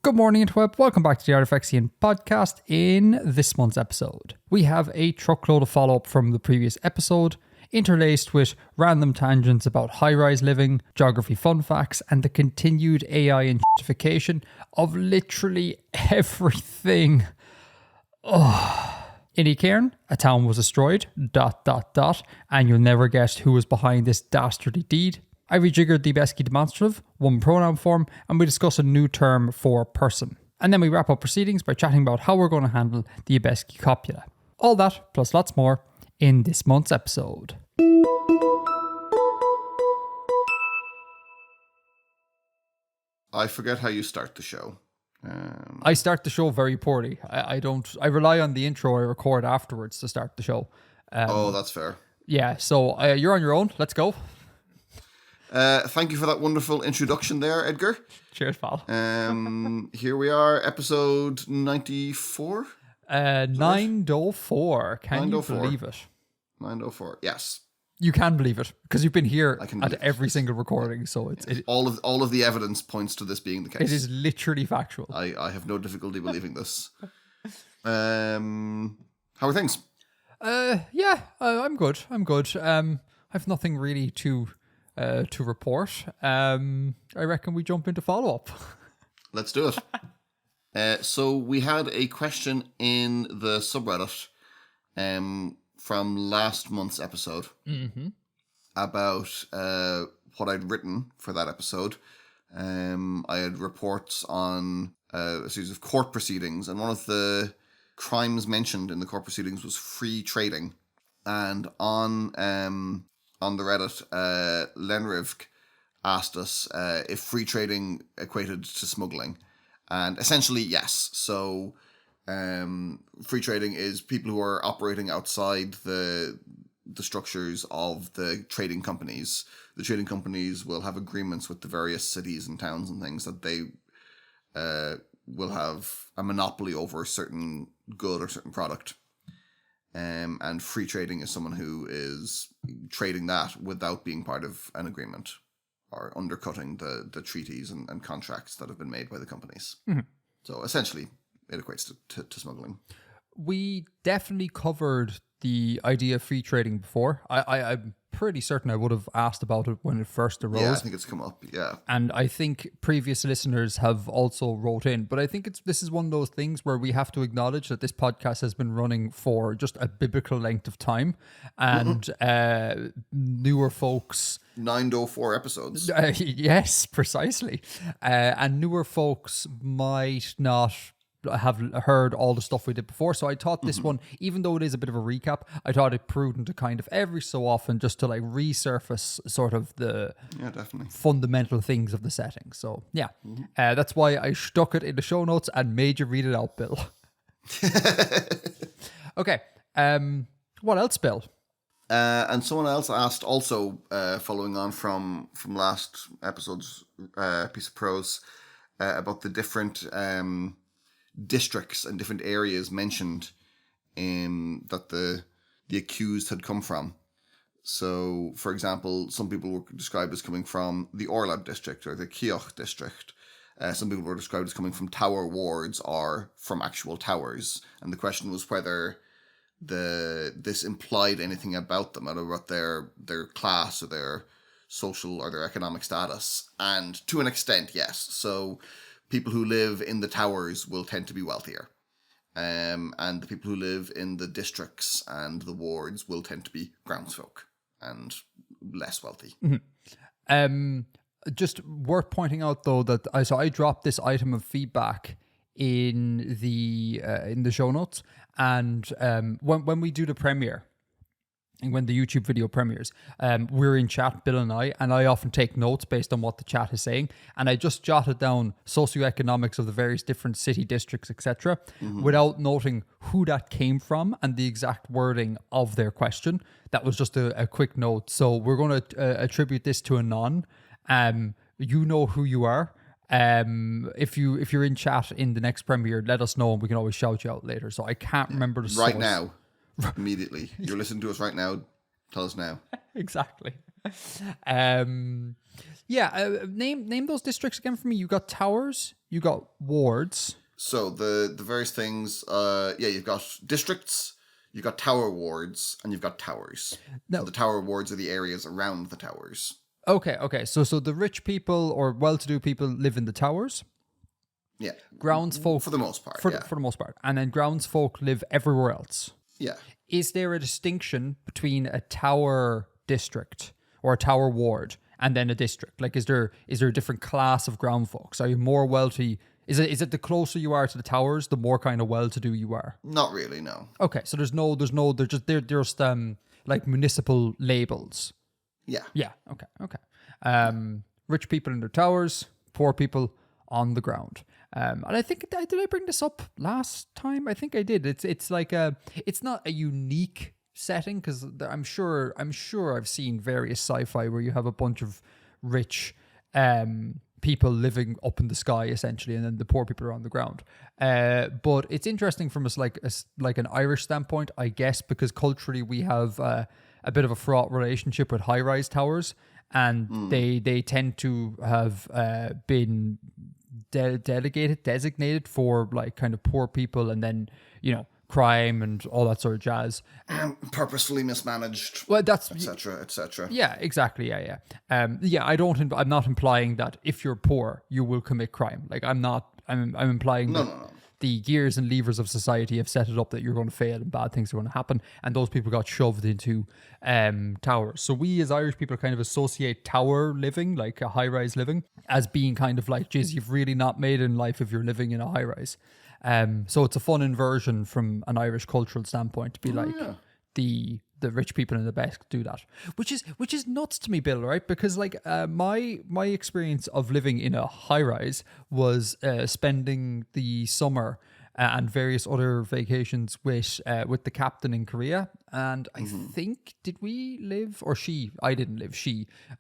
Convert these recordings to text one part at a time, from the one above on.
Good morning, Interweb. Welcome back to the Artifexian podcast. In this month's episode, we have a truckload of follow-up from the previous episode, interlaced with random tangents about high-rise living, geography fun facts, and the continued AI and tification of literally everything. In Ycairn, a town was destroyed, ... and you'll never guess who was behind this dastardly deed. I rejiggered the Besky demonstrative, one pronoun form, and we discuss a new term for person. And then we wrap up proceedings by chatting about how we're going to handle the Besky Copula. All that, plus lots more, in this month's episode. I forget how you start the show. I start the show very poorly. I rely on the intro I record afterwards to start the show. That's fair. Yeah, so you're on your own. Let's go. Thank you for that wonderful introduction there, Edgar. Cheers, pal. Here we are, episode 94? 904. Can you 904. believe it? 904, yes. You can believe it, because you've been here at it. every single recording, so all of the evidence points to this being the case. it is literally factual. I have no difficulty believing this. How are things? I'm good. I have nothing really to report. I reckon we jump into follow-up. Let's do it. So we had a question in the subreddit from last month's episode about what I'd written for that episode. I had reports on a series of court proceedings, and one of the crimes mentioned in the court proceedings was free trading. And on the Reddit, Lenrivk asked us if free trading equated to smuggling. And essentially, yes. So free trading is people who are operating outside the structures of the trading companies. The trading companies will have agreements with the various cities and towns and things that they will have a monopoly over a certain good or certain product. And free trading is someone who is trading that without being part of an agreement or undercutting the treaties and contracts that have been made by the companies. Mm-hmm. So essentially, it equates to smuggling. We definitely covered the idea of free trading before. I'm pretty certain I would have asked about it when it first arose. Yeah, I think it's come up, yeah. And I think previous listeners have also wrote in. But I think this is one of those things where we have to acknowledge that this podcast has been running for just a biblical length of time. And newer folks... 904 episodes. Yes, precisely. And newer folks might not have heard all the stuff we did before. So I thought this one, even though it is a bit of a recap, I thought it prudent to kind of every so often just to like resurface sort of the fundamental things of the setting. So yeah, that's why I stuck it in the show notes and made you read it out, Bill. Okay. What else, Bill? And someone else asked also, following on from last episode's piece of prose, about the different districts and different areas mentioned that the accused had come from. So, for example, some people were described as coming from the Orlab district or the Kioch district. Some people were described as coming from tower wards or from actual towers. And the question was whether this implied anything about them, about their class or their social or their economic status. And to an extent, yes. So people who live in the towers will tend to be wealthier. And the people who live in the districts and the wards will tend to be groundsfolk and less wealthy. Mm-hmm. Just worth pointing out, though, that I dropped this item of feedback in the show notes. And when we do the premiere, and when the YouTube video premieres, we're in chat, Bill and I often take notes based on what the chat is saying. And I just jotted down socioeconomics of the various different city districts, etc., without noting who that came from and the exact wording of their question. That was just a quick note. So we're going to attribute this to Anon. You know who you are. If you're in chat in the next premiere, let us know and we can always shout you out later. So I can't remember the source. Right now. Immediately. You're listening to us right now. Tell us now. Exactly. Name those districts again for me. You got towers, you got wards. So the various things, you've got districts, you've got tower wards, and you've got towers. No. So the tower wards are the areas around the towers. Okay. So the rich people or well-to-do people live in the towers. Yeah. Groundsfolk... For the most part, For the most part. And then groundsfolk live everywhere else. Yeah. Is there a distinction between a tower district or a tower ward and then a district? Like, is there a different class of ground folks? Are you more wealthy? Is it the closer you are to the towers, the more kind of well-to-do you are? Not really, no. Okay, so they're just like municipal labels. Yeah. Yeah. Okay. Rich people in their towers, poor people on the ground. And I think, did I bring this up last time? I think I did. It's like it's not a unique setting because I'm sure I've seen various sci-fi where you have a bunch of rich people living up in the sky essentially, and then the poor people are on the ground. But it's interesting from like an Irish standpoint, I guess, because culturally we have a bit of a fraught relationship with high-rise towers, and they tend to have been designated for like kind of poor people, and then crime and all that sort of jazz. Purposefully mismanaged. Well, that's etc. Yeah, exactly. Yeah. I'm not implying that if you're poor you will commit crime. Like I'm implying that the gears and levers of society have set it up that you're going to fail and bad things are going to happen, and those people got shoved into towers. So we as Irish people kind of associate tower living, like a high-rise living, as being kind of like, geez, you've really not made it in life if you're living in a high-rise. So it's a fun inversion from an Irish cultural standpoint to be the rich people in the best do that, which is nuts to me, Bill, right? Because like my experience of living in a high rise was spending the summer and various other vacations with the captain in Korea, and I think I didn't live.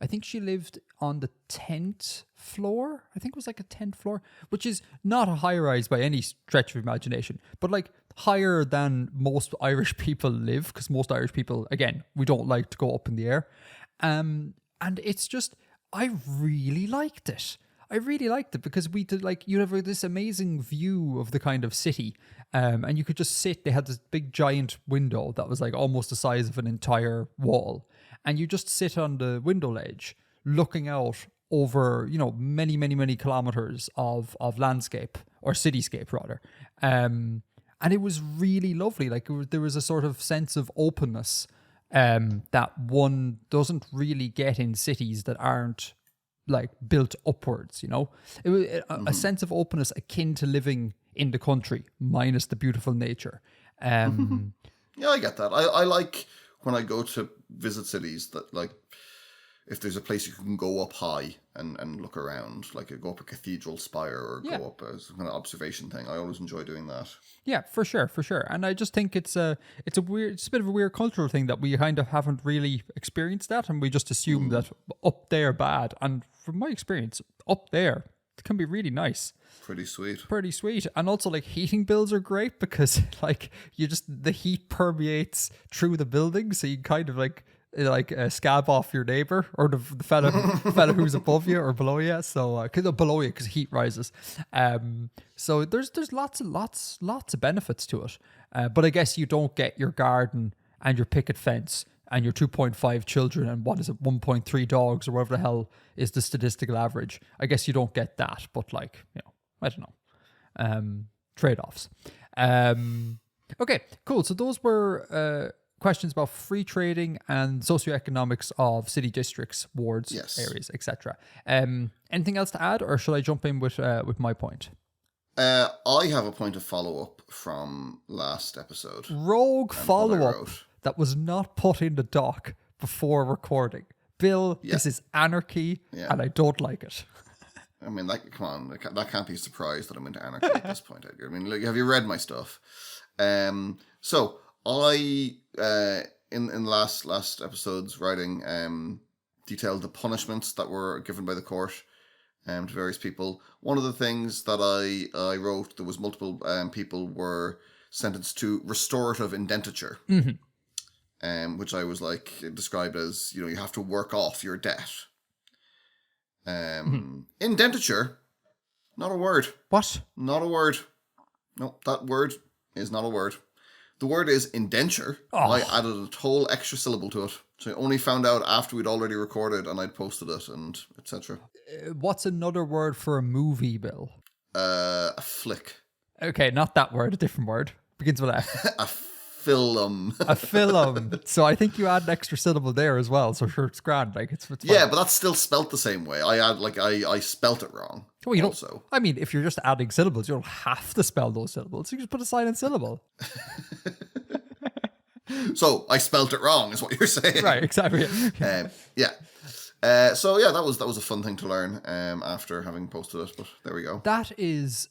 I think she lived on the 10th floor. I think it was like a 10th floor, which is not a high rise by any stretch of imagination, but like higher than most Irish people live, because most Irish people, again, we don't like to go up in the air. And it's just, I really liked it because we did, like, you have this amazing view of the kind of city, and you could just sit. They had this big giant window that was like almost the size of an entire wall, and you just sit on the window ledge looking out over many kilometers of landscape, or cityscape rather, and it was really lovely. Like there was a sort of sense of openness that one doesn't really get in cities that aren't like built upwards. It was a sense of openness akin to living in the country minus the beautiful nature. Yeah, I get that. I like when I go to visit cities that, like, if there's a place you can go up high and look around, like go up a cathedral spire or go up as some kind of observation thing. I always enjoy doing that. Yeah, for sure. And I just think it's a bit of a weird cultural thing that we kind of haven't really experienced that, and we just assume that up there bad. And from my experience, up there it can be really nice. Pretty sweet. And also, like, heating bills are great because like the heat permeates through the building, so you kind of like scab off your neighbor or the fella who's above you or below you. So below you because heat rises. So there's lots of benefits to it. But I guess you don't get your garden and your picket fence and your 2.5 children and 1.3 dogs or whatever the hell is the statistical average. I guess you don't get that, but like, I don't know. Trade-offs. Okay, cool. So those were questions about free trading and socioeconomics of city districts, wards, areas, etc. Anything else to add, or should I jump in with my point? I have a point of follow-up from last episode. Rogue follow-up that was not put in the doc before recording. Bill, this is anarchy, and I don't like it. I mean, come on, that can't be a surprise that I'm into anarchy at this point, Edgar. I mean, look, have you read my stuff? So I, in last episode's writing, detailed the punishments that were given by the court to various people. One of the things that I wrote, there was multiple people were sentenced to restorative indentiture, which I was like described as, you have to work off your debt. Indentiture, Not a word. What? Not a word. No, that word is not a word. The word is indenture. Oh. I added a whole extra syllable to it. So I only found out after we'd already recorded and I'd posted it and etc. What's another word for a movie, Bill? A flick. Okay, not that word, a different word. Begins with F. A film. A film. So I think you add an extra syllable there as well. So sure, it's grand. Like it's fine. Yeah, but that's still spelt the same way. I spelt it wrong. Well, you also. don't. I mean, if you're just adding syllables, you don't have to spell those syllables. You just put a silent syllable. So I spelt it wrong, is what you're saying, Right? Exactly. Yeah. So yeah, that was a fun thing to learn. After having posted it, but there we go. That is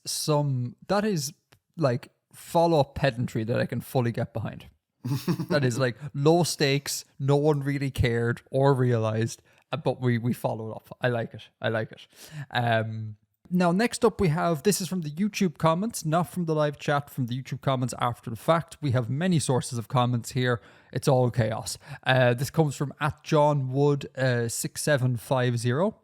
like follow-up pedantry that I can fully get behind. That is like low stakes. No one really cared or realized, but we followed up. I like it. Now, next up we have, this is from the YouTube comments, not from the live chat, from the YouTube comments after the fact. We have many sources of comments here. It's all chaos. This comes from @JohnWood6750.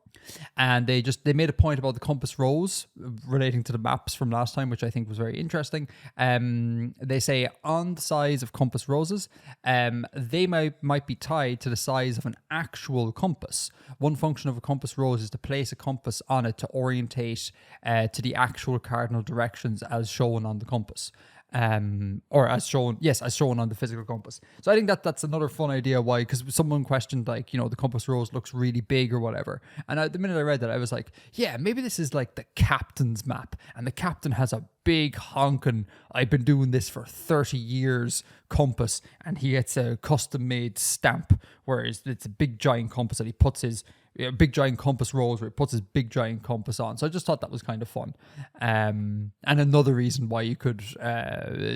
And they made a point about the compass rose relating to the maps from last time, which I think was very interesting. They say on the size of compass roses, they might be tied to the size of an actual compass. One function of a compass rose is to place a compass on it to orientate to the actual cardinal directions as shown on the compass. Or as shown on the physical compass. So I think that's another fun idea. Why? Because someone questioned, like, you know, the compass rose looks really big or whatever. And the minute I read that, I was like, yeah, maybe this is like the captain's map, and the captain has a big honking, I've been doing this for 30 years compass, and he gets a custom made stamp, whereas it's a big giant compass that he puts his big giant compass rose where he puts his big giant compass on. So I just thought that was kind of fun. And another reason why you could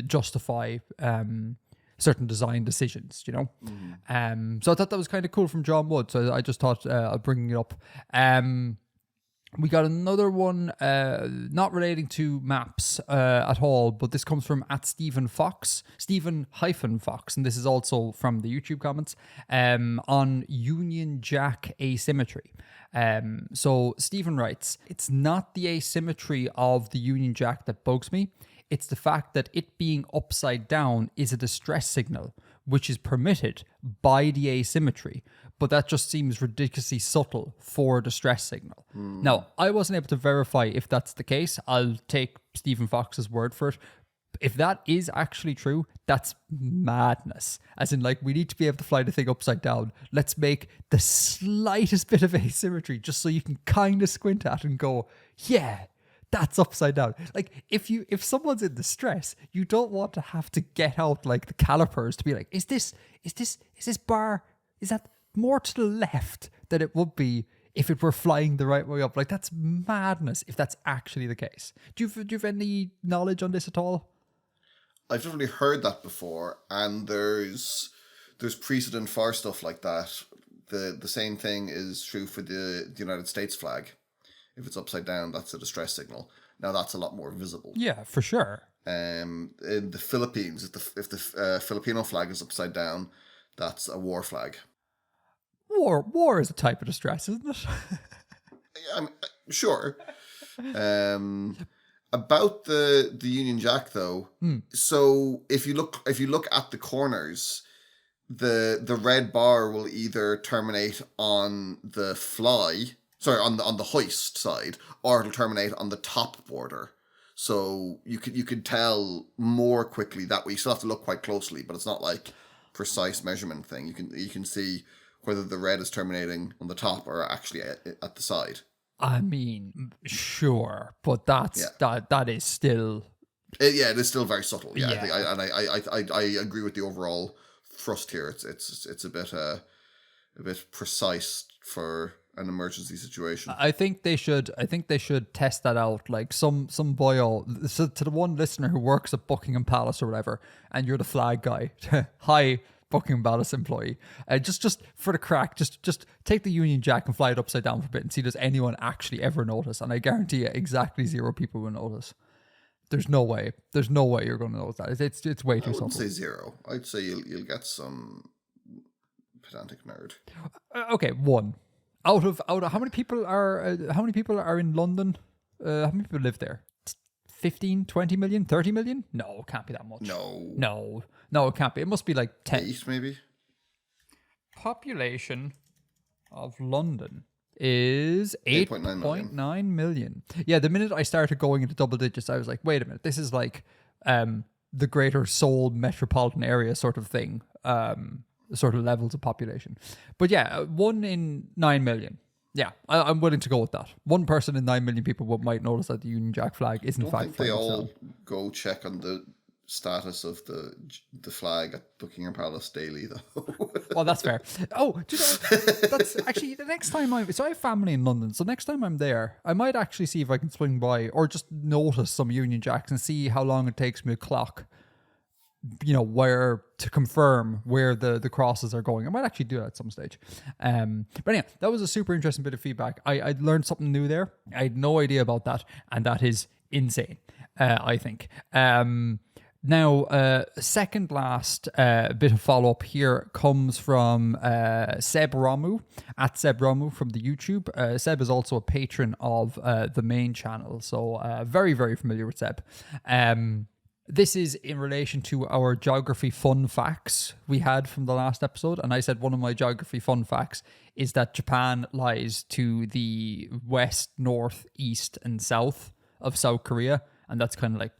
justify certain design decisions, you know? So I thought that was kind of cool from John Wood. So I just thought I'll bring it up. We got another one, not relating to maps at all, but this comes from @Stephen_Fox, and this is also from the YouTube comments, on Union Jack asymmetry. So Stephen writes, it's not the asymmetry of the Union Jack that bugs me. It's the fact that it being upside down is a distress signal, which is permitted by the asymmetry, but that just seems ridiculously subtle for a distress signal. Now, I wasn't able to verify if that's the case. I'll take Stephen Fox's word for it. If that is actually true, that's madness. As in, like, we need to be able to fly the thing upside down. Let's make the slightest bit of asymmetry just so you can kind of squint at and go, yeah, that's upside down. Like, if someone's in distress, you don't want to have to get out like the calipers to be like, is this bar, is that more to the left than it would be if it were flying the right way up? Like, that's madness if that's actually the case. Do you have any knowledge on this at all? I've definitely heard that before, and there's precedent for stuff like that. The same thing is true for the United States flag. If it's upside down, that's a distress signal. Now that's a lot more visible. Yeah, for sure. In the Philippines, if the Filipino flag is upside down, that's a war flag. War is a type of distress, isn't it? I mean, sure. About the Union Jack though, so if you look at the corners, the red bar will either terminate on the on the hoist side, or it'll terminate on the top border. So you could tell more quickly that way. You still have to look quite closely, but it's not like precise measurement thing. You can see whether the red is terminating on the top or actually at the side. I mean, sure, but that is still. It is still very subtle. Yeah. Yeah. I agree with the overall thrust here. It's a bit precise for an emergency situation. I think they should test that out. Like some boyo. So to the one listener who works at Buckingham Palace or whatever, and you're the flag guy. Hi, Buckingham Palace employee. Just for the crack, just take the Union Jack and fly it upside down for a bit and see does anyone actually ever notice. And I guarantee you, exactly 0 people will notice. There's no way you're going to notice that. It's way too subtle. I wouldn't say 0. I'd say you'll get some pedantic nerd. Okay, 1. Out of how many people are in London? How many people live there? 15, 20 million, 30 million? No, it can't be that much. No, it can't be. It must be like 10. 8 maybe? Population of London is 8.9 million. Yeah, the minute I started going into double digits, I was like, wait a minute, this is like the greater Seoul metropolitan area sort of thing, sort of levels of population. But yeah, 1 in 9 million. Yeah, I'm willing to go with that. 1 person in 9 million people might notice that the Union Jack flag is in fact. I think they all go check on the status of the flag at Buckingham Palace daily, though. Well, that's fair. Oh, do you know, that's actually the next time so I have family in London, so next time I'm there, I might actually see if I can swing by or just notice some Union Jacks and see how long it takes me to clock, where to confirm where the crosses are going. I might actually do that at some stage. But anyway, that was a super interesting bit of feedback. I learned something new there. I had no idea about that, and that is insane, I think. Now, second last bit of follow-up here comes from Seb Ramu, at Seb Ramu from the YouTube. Seb is also a patron of the main channel, so very, very familiar with Seb. This is in relation to our geography fun facts we had from the last episode, and I said one of my geography fun facts is that Japan lies to the west, north, east, and south of South Korea, and that's kind of like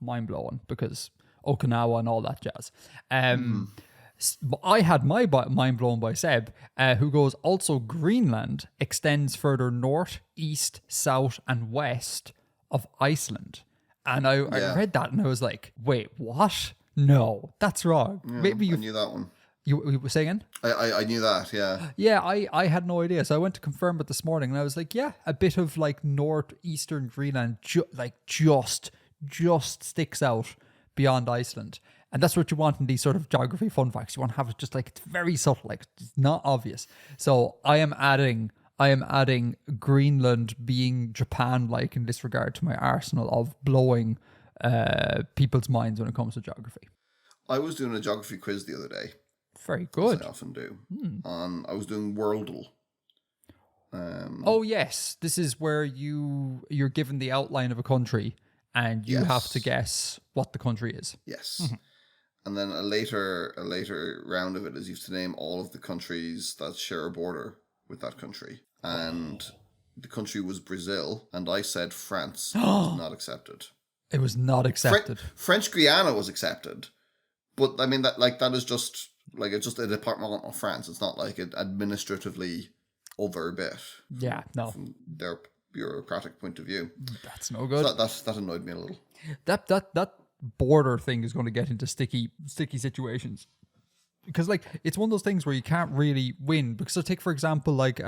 mind-blowing because Okinawa and all that jazz. I had my mind blown by Seb, who goes, also Greenland extends further north, east, south, and west of Iceland. And I read that and I was like, wait, what? No, that's wrong. Yeah, maybe I knew that one. You were saying again? I knew that, yeah. Yeah, I had no idea. So I went to confirm it this morning and I was like, yeah, a bit of like northeastern Greenland just sticks out beyond Iceland. And that's what you want in these sort of geography fun facts. You want to have it just like, it's very subtle, like it's not obvious. So I am adding Greenland being Japan-like in this regard to my arsenal of blowing people's minds when it comes to geography. I was doing a geography quiz the other day. Very good. As I often do. I was doing Worldle. Oh yes, this is where you're given the outline of a country and you have to guess what the country is. Yes. Mm-hmm. And then a later round of it is you have to name all of the countries that share a border with that country. And the country was Brazil, and I said France was not accepted. It was not accepted. French Guiana was accepted, but I mean that is just like it's just a department of France. It's not like an administratively other bit. Yeah, no. From their bureaucratic point of view, that's no good. So that annoyed me a little. That border thing is going to get into sticky situations. Because, like, it's one of those things where you can't really win. Because, so take, for example, like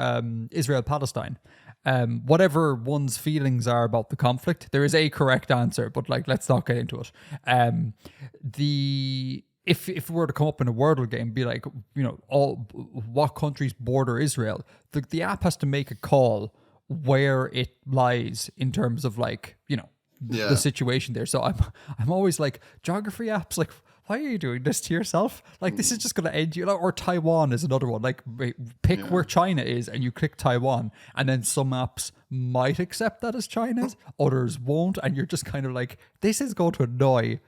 Israel-Palestine. Whatever one's feelings are about the conflict, there is a correct answer. But, like, let's not get into it. If it were to come up in a Wordle game, be like, what countries border Israel? The app has to make a call where it lies in terms of, like, the situation there. So I'm always like, geography apps, like, why are you doing this to yourself? Like, this is just going to end you. Or Taiwan is another one. Like, pick where China is and you click Taiwan. And then some apps might accept that as China's, others won't. And you're just kind of like, this is going to annoy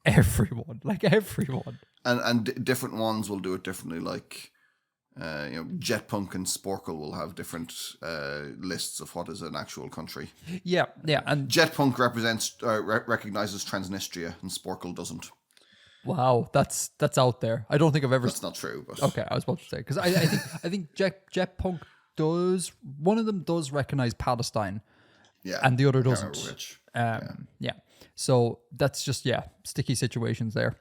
everyone. Like, everyone. And different ones will do it differently. Like, Jetpunk and Sporkle will have different lists of what is an actual country. Yeah. And Jetpunk recognizes Transnistria and Sporkle doesn't. Wow, that's out there. I don't think I've ever. That's not true. But okay, I was about to say because I think Jetpunk does. One of them does recognize Palestine, and the other doesn't. Which. Yeah. So that's just sticky situations there.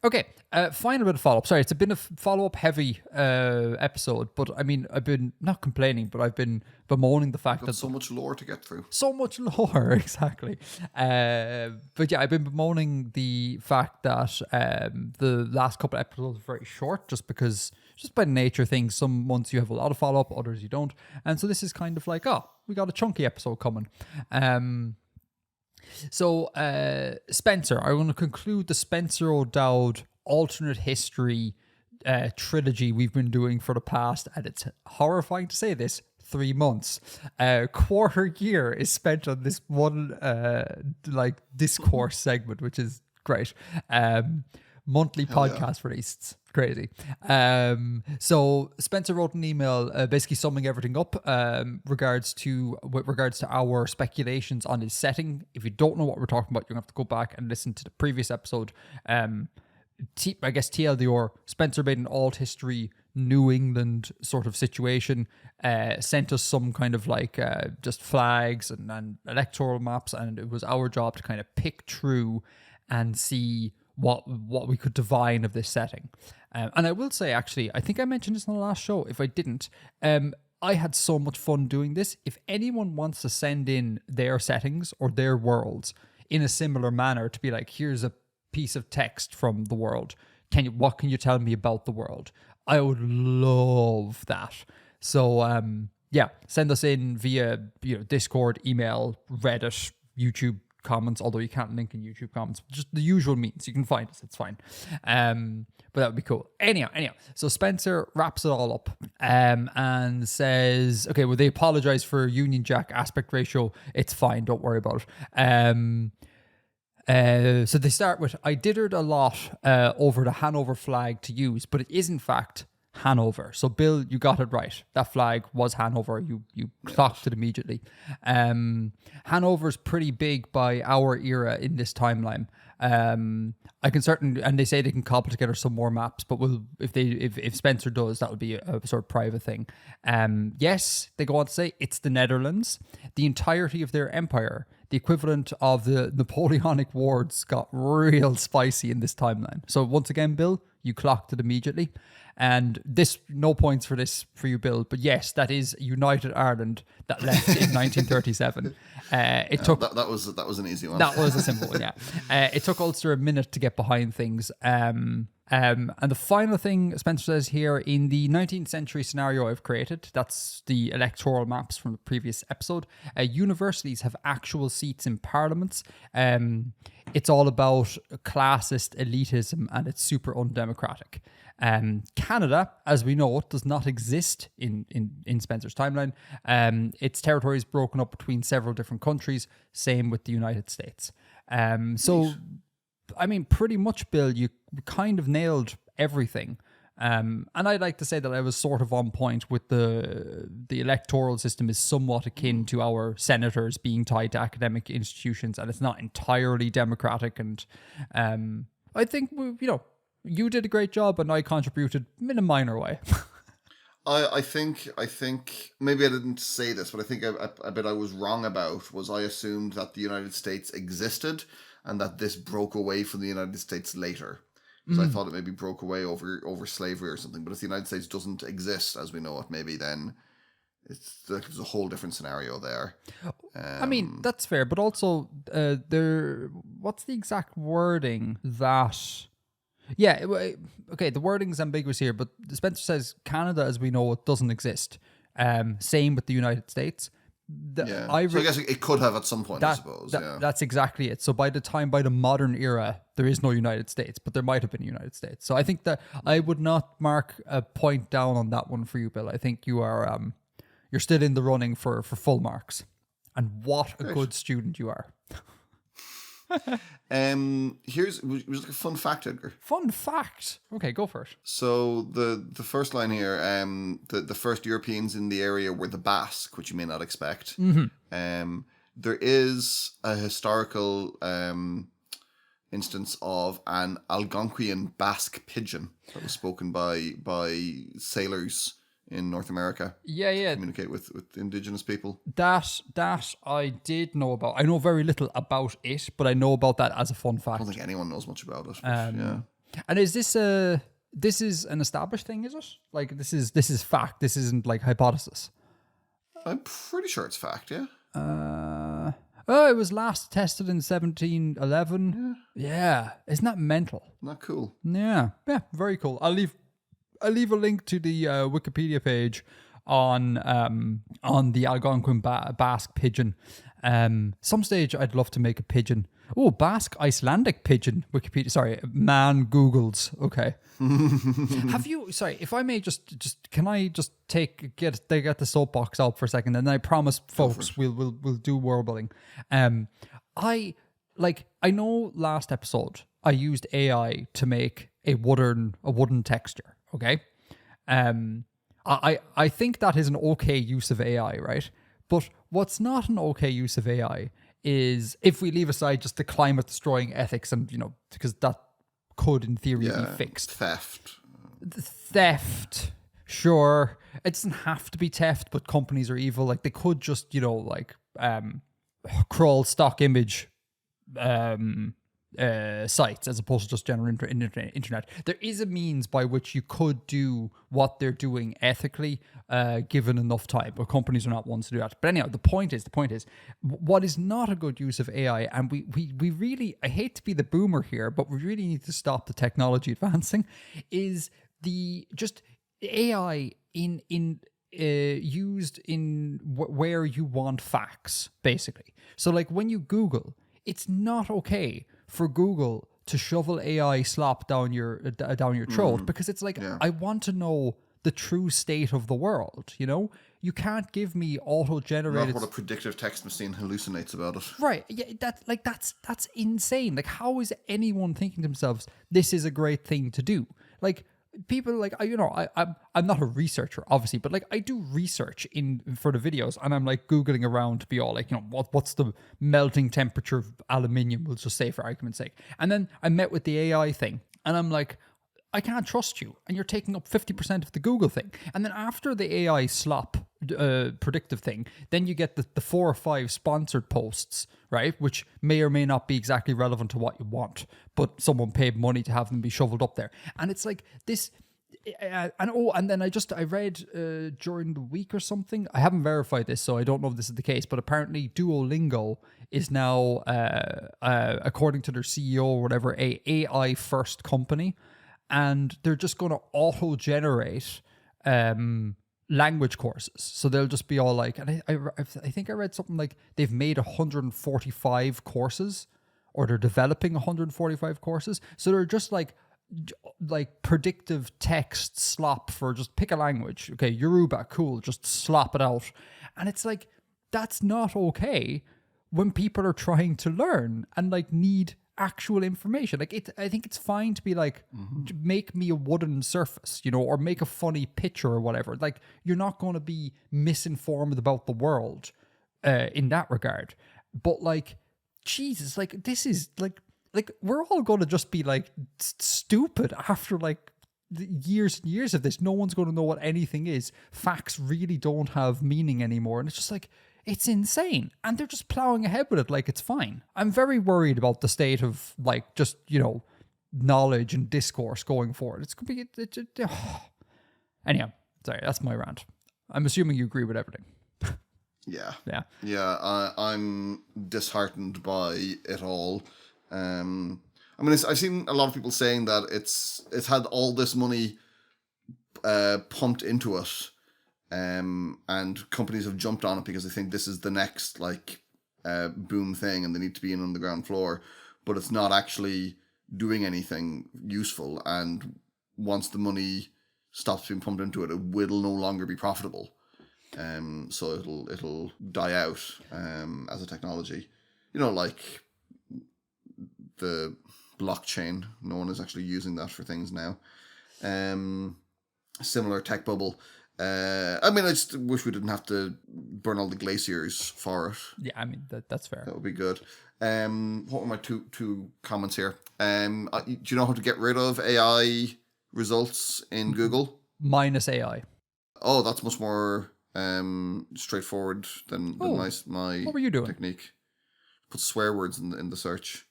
Okay, final bit of follow-up. Sorry, it's been a follow-up heavy episode, but I mean, I've been not complaining, but I've been bemoaning the fact that so much lore to get through. So much lore, exactly. But yeah, I've been bemoaning the fact that the last couple of episodes are very short, just because, just by nature of things, some months you have a lot of follow-up, others you don't. And so this is kind of like, we got a chunky episode coming. So, Spencer, I want to conclude the Spencer O'Dowd alternate history trilogy we've been doing for the past, and it's horrifying to say this, 3 months. Quarter year is spent on this one discourse segment, which is great. Monthly podcast released. Crazy. So Spencer wrote an email basically summing everything up with regards to our speculations on his setting. If you don't know what we're talking about, you're going to have to go back and listen to the previous episode. I guess TLDR, Spencer made an alt history New England sort of situation, sent us some kind of just flags and electoral maps, and it was our job to kind of pick through and see what we could divine of this setting. And I will say, actually, I think I mentioned this on the last show. If I didn't, I had so much fun doing this. If anyone wants to send in their settings or their worlds in a similar manner to be like, here's a piece of text from the world. What can you tell me about the world? I would love that. So, send us in via Discord, email, Reddit, YouTube comments, although you can't link in YouTube comments, just the usual means. You can find us, it's fine. But that would be cool. Anyhow, so Spencer wraps it all up and says, okay, well, they apologize for Union Jack aspect ratio. It's fine, don't worry about it. So they start with, I dithered a lot over the Hanover flag to use, but it is in fact Hanover. So Bill, you got it right. That flag was Hanover. You clocked it immediately. Hanover's pretty big by our era in this timeline. I can and they say they can cobble together some more maps, but if Spencer does, that would be a sort of private thing. Yes, they go on to say it's the Netherlands. The entirety of their empire, the equivalent of the Napoleonic Wars, got real spicy in this timeline. So once again, Bill, you clocked it immediately. And no points for this for you, Bill. But yes, that is United Ireland that left in 1937. That was an easy one. That was a simple one, yeah. It took Ulster a minute to get behind things. And the final thing Spencer says here, in the 19th century scenario I've created, that's the electoral maps from the previous episode, universities have actual seats in parliaments. It's all about classist elitism and it's super undemocratic. Canada, as we know, does not exist in Spencer's timeline. Its territory is broken up between several different countries. Same with the United States. So, I mean, pretty much, Bill, you kind of nailed everything. And I'd like to say that I was sort of on point with the electoral system is somewhat akin to our senators being tied to academic institutions, and it's not entirely democratic. And I think you did a great job, and I contributed in a minor way. I think maybe I didn't say this, but I think a bit I was wrong about was I assumed that the United States existed and that this broke away from the United States later. So I thought it maybe broke away over slavery or something. But if the United States doesn't exist as we know it, maybe then there's a whole different scenario there. I mean, that's fair, but also what's the exact wording that? Yeah, okay, the wording's ambiguous here, but Spencer says Canada, as we know it, doesn't exist. Same with the United States. So I guess it could have at some point, I suppose. That's exactly it. So by the modern era, there is no United States, but there might have been a United States. So I think that I would not mark a point down on that one for you, Bill. I think you are you're still in the running for full marks. And what a good student you are. Here's like a fun fact, Edgar. Fun fact. Okay, go for it. So the first line here, the first Europeans in the area were the Basque, which you may not expect. Mm-hmm. There is a historical instance of an Algonquian Basque pidgin that was spoken by sailors in North America. Yeah. Communicate with indigenous people. That I did know about. I know very little about it, but I know about that as a fun fact. I don't think anyone knows much about it. Yeah. And is this an established thing, is it? Like this is fact. This isn't like hypothesis. I'm pretty sure it's fact, yeah. It was last tested in 1711. Yeah. Isn't that mental? Not cool. Yeah, very cool. I'll leave a link to the Wikipedia page on the Algonquin Basque pigeon. Some stage I'd love to make a pigeon. Oh, Basque Icelandic pigeon. Wikipedia. Sorry, man Googles. Okay. Have you? Sorry, if I may just can I just get the soapbox out for a second, and I promise, folks, we'll do world building. I know last episode I used AI to make a wooden texture. Okay. I think that is an okay use of AI, right? But what's not an okay use of AI is if we leave aside just the climate destroying ethics, and because that could in theory be fixed. Theft. Sure. It doesn't have to be theft, but companies are evil. Like they could just, crawl stock image sites as opposed to just general internet. There is a means by which you could do what they're doing ethically, given enough time, but companies are not ones to do that. But anyhow, the point is, what is not a good use of AI, and we really, I hate to be the boomer here, but we really need to stop the technology advancing, is the just AI used in where you want facts, basically. So like when you Google, it's not okay for Google to shovel AI slop down your throat, because it's like, I want to know the true state of the world. You can't give me auto-generated. Not what a predictive text machine hallucinates about it. Right? Yeah, that's insane. Like, how is anyone thinking to themselves, this is a great thing to do? Like, people like, I'm not a researcher, obviously, but like I do research for the videos, and I'm like Googling around to be all like, what's the melting temperature of aluminium, we'll just say for argument's sake. And then I met with the AI thing, and I'm like, I can't trust you, and you're taking up 50% of the Google thing. And then after the AI slop predictive thing, then you get the 4 or 5 sponsored posts, right, which may or may not be exactly relevant to what you want, but someone paid money to have them be shoveled up there. And it's like this, and then I read during the week or something, I haven't verified this, so I don't know if this is the case, but apparently Duolingo is now, according to their CEO or whatever, a AI first company, and they're just going to auto-generate language courses. So they'll just be all like, and I think I read something like they've made 145 courses, or they're developing 145 courses. So they're just like predictive text slop for just pick a language. Okay, Yoruba, cool, just slop it out. And it's like, that's not okay when people are trying to learn and like need actual information. Like I think it's fine to be like, make me a wooden surface, or make a funny picture or whatever. Like, you're not going to be misinformed about the world in that regard. But like, Jesus, like this is like we're all going to just be like stupid after like years and years of this. No one's going to know what anything is. Facts really don't have meaning anymore, and it's just like, it's insane. And they're just plowing ahead with it like it's fine. I'm very worried about the state of like just, knowledge and discourse going forward. It's going to be... Anyhow, sorry, that's my rant. I'm assuming you agree with everything. Yeah. Yeah. I'm disheartened by it all. I've seen a lot of people saying that it's had all this money pumped into it. And companies have jumped on it because they think this is the next boom thing, and they need to be in on the ground floor, but it's not actually doing anything useful. And once the money stops being pumped into it, it will no longer be profitable. So it'll die out as a technology. Like the blockchain. No one is actually using that for things now. Similar tech bubble. I just wish we didn't have to burn all the glaciers for it. Yeah, that's fair. That would be good. What were my two comments here? Do you know how to get rid of AI results in Google? Minus AI. Oh, that's much more straightforward than my what were you doing? Technique. Put swear words in the search.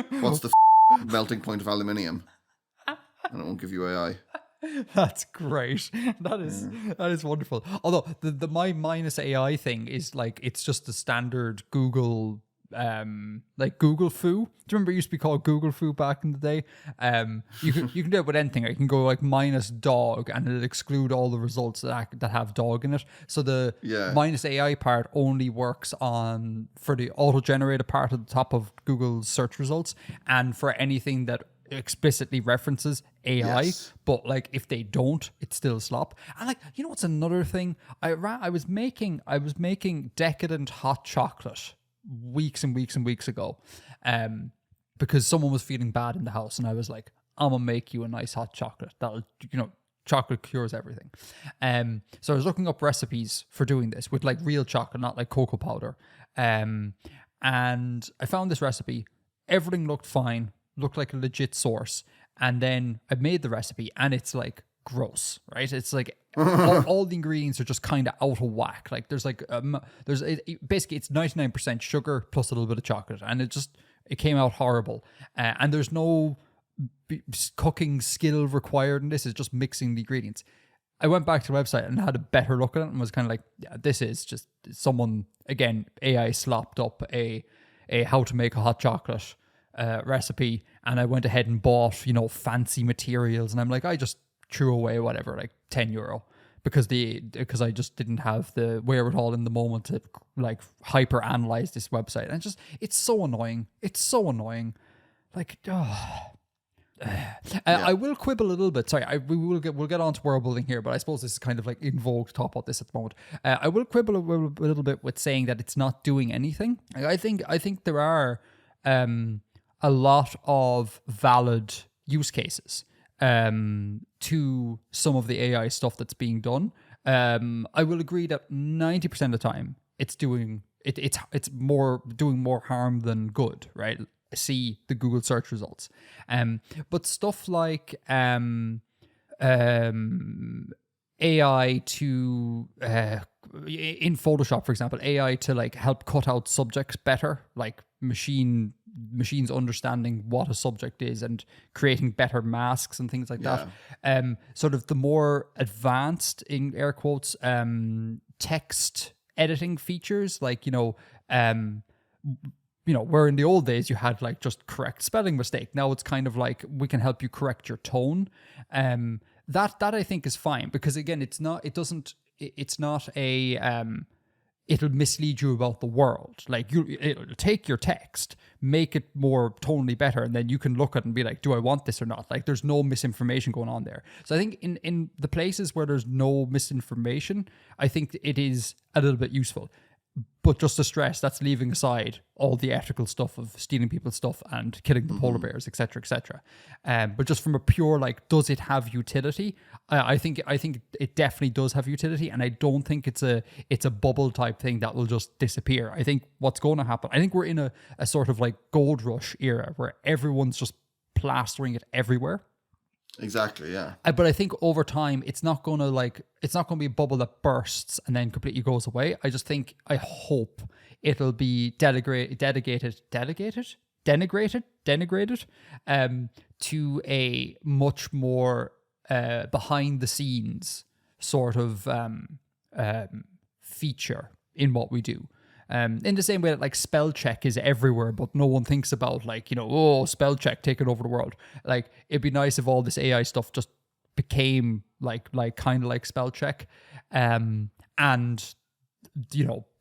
What's the melting point of aluminium? And it won't give you AI. That's great. That is wonderful. Although the my minus AI thing is like, it's just the standard Google like Google Foo. Do you remember it used to be called Google Foo back in the day? You can do it with anything. You can go like minus dog and it'll exclude all the results that have dog in it. So the minus AI part only works for the auto-generated part at the top of Google's search results, and for anything that explicitly references AI, but like if they don't, it's still slop. And like, you know what's another thing? I was making decadent hot chocolate weeks and weeks and weeks ago, because someone was feeling bad in the house, and I was like, I'm gonna make you a nice hot chocolate. That'll, chocolate cures everything. So I was looking up recipes for doing this with like real chocolate, not like cocoa powder. And I found this recipe. Everything looked fine. Looked like a legit source, and then I made the recipe, and it's like gross, right? It's like all the ingredients are just kind of out of whack. Like there's basically it's 99% sugar plus a little bit of chocolate, and it came out horrible. And there's no cooking skill required in this. It's just mixing the ingredients. I went back to the website and had a better look at it, and was kind of like, yeah, this is just someone, again, AI slopped up a how to make a hot chocolate recipe, and I went ahead and bought fancy materials, and I'm like, I just threw away whatever, like €10, because I just didn't have the wherewithal in the moment to like hyper analyze this website. And it's so annoying. Like, I will quibble a little bit. Sorry, we'll get on to world building here, but I suppose this is kind of like in vogue to talk about this at the moment. I will quibble a little bit with saying that it's not doing anything. I think there are a lot of valid use cases to some of the AI stuff that's being done. I will agree that 90% of the time it's doing more harm than good, right? See the Google search results. But stuff like AI to in Photoshop, for example, AI to like help cut out subjects better, like machines understanding what a subject is and creating better masks and things like that. Sort of the more advanced, in air quotes, text editing features, like where in the old days you had like just correct spelling mistake. Now it's kind of like, we can help you correct your tone. That I think is fine, because again, it'll mislead you about the world. Like it'll take your text, make it more tonally better, and then you can look at it and be like, do I want this or not? Like there's no misinformation going on there. So I think in the places where there's no misinformation, I think it is a little bit useful. But just to stress, that's leaving aside all the ethical stuff of stealing people's stuff and killing the polar bears, etc., etc. But just from a pure, like, does it have utility? I think it definitely does have utility, and I don't think it's a bubble type thing that will just disappear. I think what's going to happen, I think we're in a sort of like gold rush era where everyone's just plastering it everywhere. Exactly, yeah. But I think over time, it's not going to be a bubble that bursts and then completely goes away. I hope it'll be denigrated to a much more behind the scenes sort of feature in what we do. In the same way that like spell check is everywhere, but no one thinks about like, spell check taking over the world. Like it'd be nice if all this AI stuff just became like kind of like spell check. And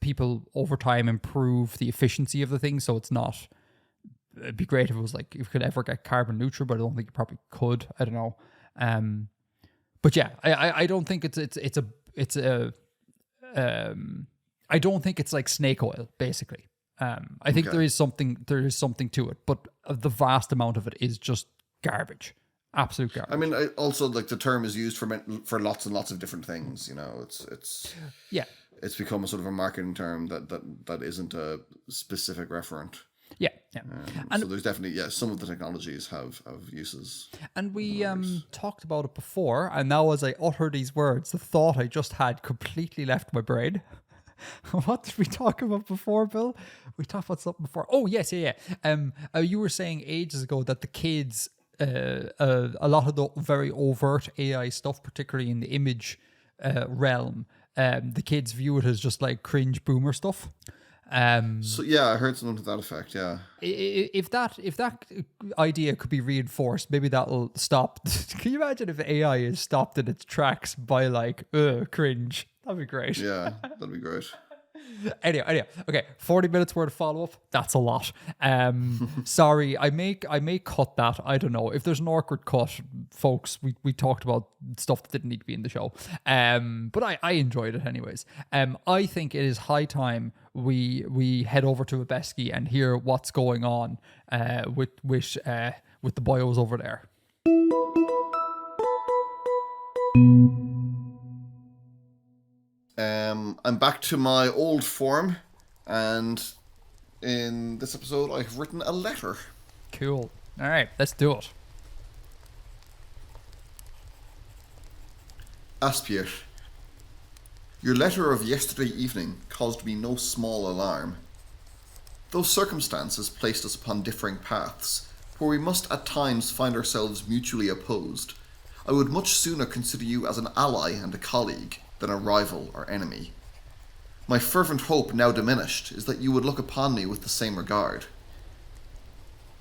people over time improve the efficiency of the thing. So it's not, it'd be great if it was like, if you could ever get carbon neutral, but I don't think you probably could. I don't know. But yeah, I don't think I don't think it's like snake oil, basically. I think there is something to it, but the vast amount of it is just garbage, absolute garbage. I mean, also like the term is used for lots and lots of different things. It's become a sort of a marketing term that isn't a specific referent. Yeah. And so there's definitely, some of the technologies have uses. And we talked about it before, and now as I utter these words, the thought I just had completely left my brain. What did we talk about before, Bill? We talked about something before. Oh, yes, yeah. You were saying ages ago that the kids, a lot of the very overt AI stuff, particularly in the image realm, the kids view it as just like cringe boomer stuff. So yeah, I heard something to that effect. Yeah. If that idea could be reinforced, maybe that'll stop. Can you imagine if AI is stopped in its tracks by like cringe? That'd be great. Yeah, that'd be great. Anyway, okay, 40 minutes worth of follow-up. That's a lot. Sorry, I may cut that. I don't know. If there's an awkward cut, folks, we talked about stuff that didn't need to be in the show. But I enjoyed it anyways. I think it is high time we head over to Abeski and hear what's going on with the boyos over there. I'm back to my old form, and in this episode I've written a letter. Cool. All right, let's do it. Aspir, your letter of yesterday evening caused me no small alarm. Though circumstances placed us upon differing paths, where we must at times find ourselves mutually opposed, I would much sooner consider you as an ally and a colleague than a rival or enemy. My fervent hope, now diminished, is that you would look upon me with the same regard.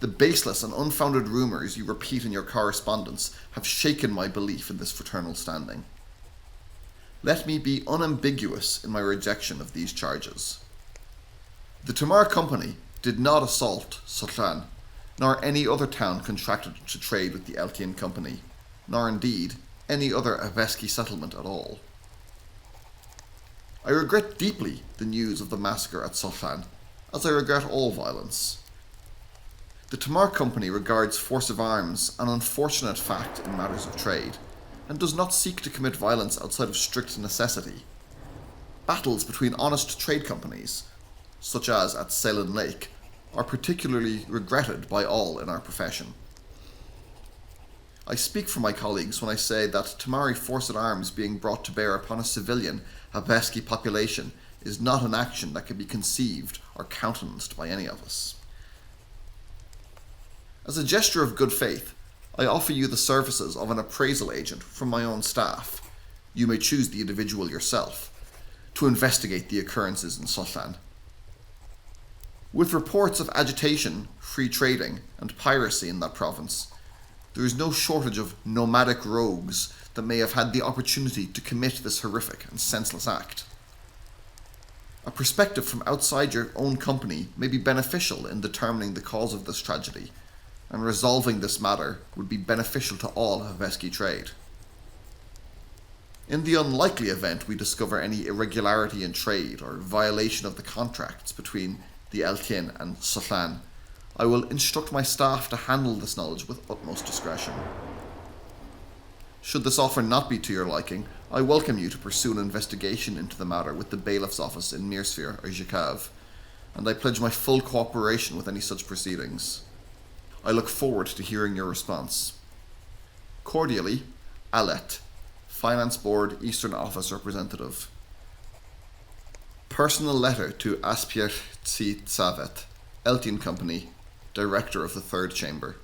The baseless and unfounded rumours you repeat in your correspondence have shaken my belief in this fraternal standing. Let me be unambiguous in my rejection of these charges. The Tamar Company did not assault Sotlan, nor any other town contracted to trade with the Eltian Company, nor indeed any other Aveski settlement at all. I regret deeply the news of the massacre at Sotlan, as I regret all violence. The Tamar Company regards force of arms an unfortunate fact in matters of trade, and does not seek to commit violence outside of strict necessity. Battles between honest trade companies, such as at Ceylon Lake, are particularly regretted by all in our profession. I speak for my colleagues when I say that Tamari force at arms being brought to bear upon a civilian Haveski population is not an action that can be conceived or countenanced by any of us. As a gesture of good faith, I offer you the services of an appraisal agent from my own staff, you may choose the individual yourself, to investigate the occurrences in Sotland. With reports of agitation, free trading, and piracy in that province, there is no shortage of nomadic rogues that may have had the opportunity to commit this horrific and senseless act. A perspective from outside your own company may be beneficial in determining the cause of this tragedy, and resolving this matter would be beneficial to all Haveski trade. In the unlikely event we discover any irregularity in trade or violation of the contracts between the Eltian and Sotlan, I will instruct my staff to handle this knowledge with utmost discretion. Should this offer not be to your liking, I welcome you to pursue an investigation into the matter with the bailiff's office in Mirsphere or Zhikav, and I pledge my full cooperation with any such proceedings. I look forward to hearing your response. Cordially, Alet, Finance Board Eastern Office Representative. Personal letter to Aspir Tsavet, Eltian Company, Director of the Third Chamber.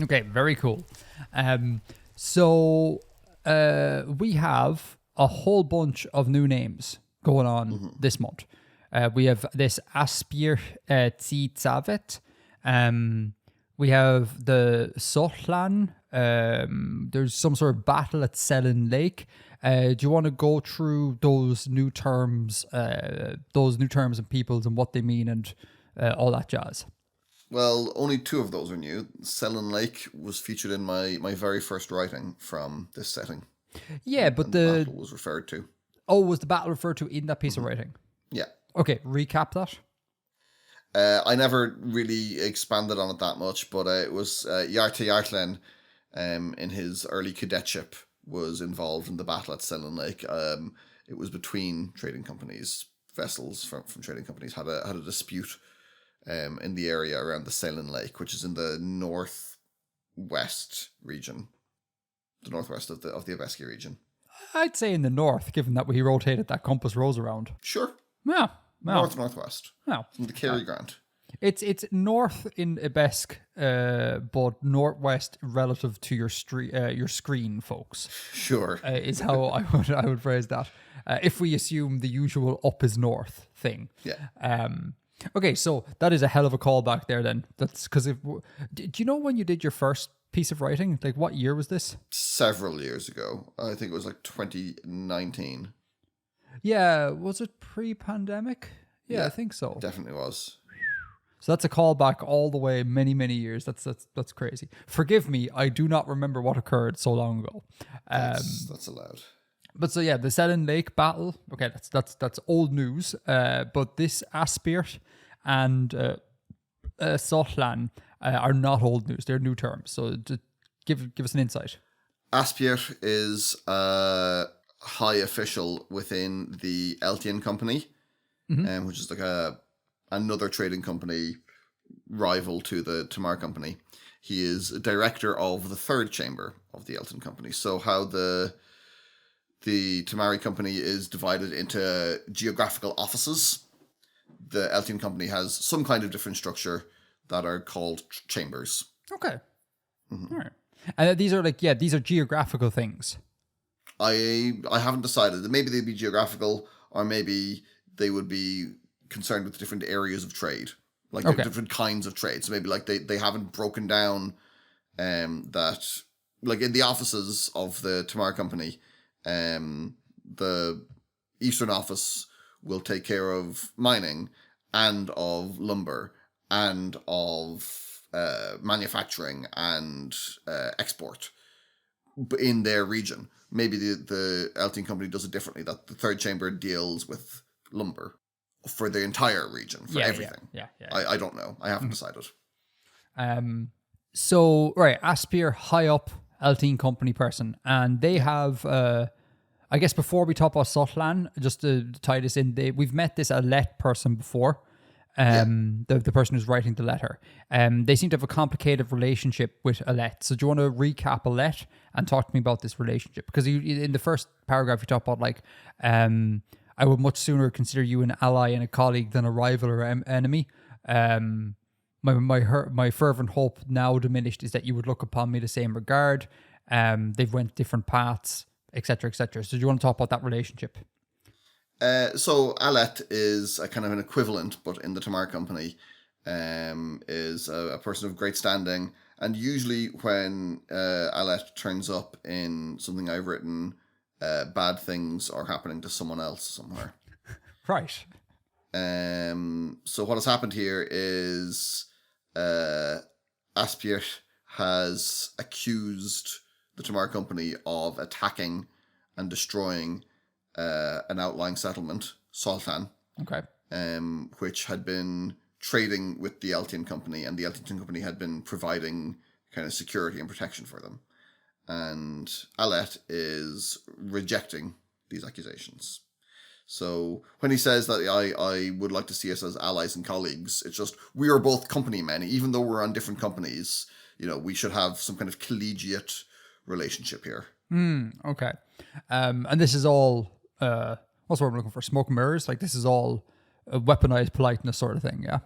Okay, very cool. So we have a whole bunch of new names going on this month. We have this Aspir Tsavet. We have the Sotlan. There's some sort of battle at Selin Lake. Do you want to go through those new terms and peoples and what they mean and all that jazz? Well, only two of those are new. Selin Lake was featured in my very first writing from this setting. Yeah, but the battle was referred to. Oh, was the battle referred to in that piece of writing? Yeah. Okay, recap that. I never really expanded on it that much, but it was Yarte Yartlen in his early cadetship was involved in the battle at Selin Lake. It was between trading companies. Vessels from trading companies had a dispute in the area around the Selin Lake, which is in the northwest region, the northwest of the Aveski region. I'd say in the north, given that he rotated that compass rose around. Sure. Yeah. Wow. Northwest. Wow. From the Kerry Grant. It's north in Ibesk, but northwest relative to your screen, folks. Sure. Is how I would phrase that. if we assume the usual up is north thing. Yeah. Okay, so that is a hell of a callback there then. That's because do you know when you did your first piece of writing? Like, what year was this? Several years ago. I think it was like 2019. Yeah, was it pre-pandemic? Yeah, I think so. Definitely was. So that's a callback all the way many, many years. That's crazy. Forgive me, I do not remember what occurred so long ago. That's allowed. But so yeah, the Selin Lake battle. Okay, that's old news. But this Aspirt and Sotlan are not old news. They're new terms. So give us an insight. Aspirt is a high official within the Eltian Company, which is like another trading company rival to the Tamar Company. He is a director of the third chamber of the Elton Company. So how the Tamari Company is divided into geographical offices, the Eltian Company has some kind of different structure that are called chambers. Okay. All right. And these are geographical things. I haven't decided. Maybe they'd be geographical, or maybe they would be concerned with different areas of trade, like different kinds of trade. So maybe like they haven't broken down that, like in the offices of the Tamar Company, the Eastern office will take care of mining and of lumber and of manufacturing and export in their region. Maybe the Eltian Company does it differently, that the third chamber deals with lumber for the entire region, for everything. Yeah. I don't know. I haven't decided. So, right, Aspir, high up Eltian Company person, and they have, I guess before we talk about Sotlan, just to tie this in, we've met this Alette person before, the person who's writing the letter. They seem to have a complicated relationship with Alette. So do you want to recap Alette and talk to me about this relationship? Because in the first paragraph, you talk about like, I would much sooner consider you an ally and a colleague than a rival or enemy. My fervent hope, now diminished, is that you would look upon me the same regard. They've went different paths, etc., etc. So do you want to talk about that relationship? So Alette is a kind of an equivalent, but in the Tamar Company, is a person of great standing. And usually when Alette turns up in something I've written, bad things are happening to someone else somewhere. Right. So what has happened here is Aspirt has accused the Tamar Company of attacking and destroying an outlying settlement, Sultan, which had been trading with the Eltian Company, and the Eltian Company had been providing kind of security and protection for them. And Alette is rejecting these accusations. So when he says that I would like to see us as allies and colleagues, it's just, we are both company men. Even though we're on different companies, we should have some kind of collegiate relationship here. Okay. And this is all, what's what I'm looking for? Smoke and mirrors? Like, this is all a weaponized politeness sort of thing, yeah?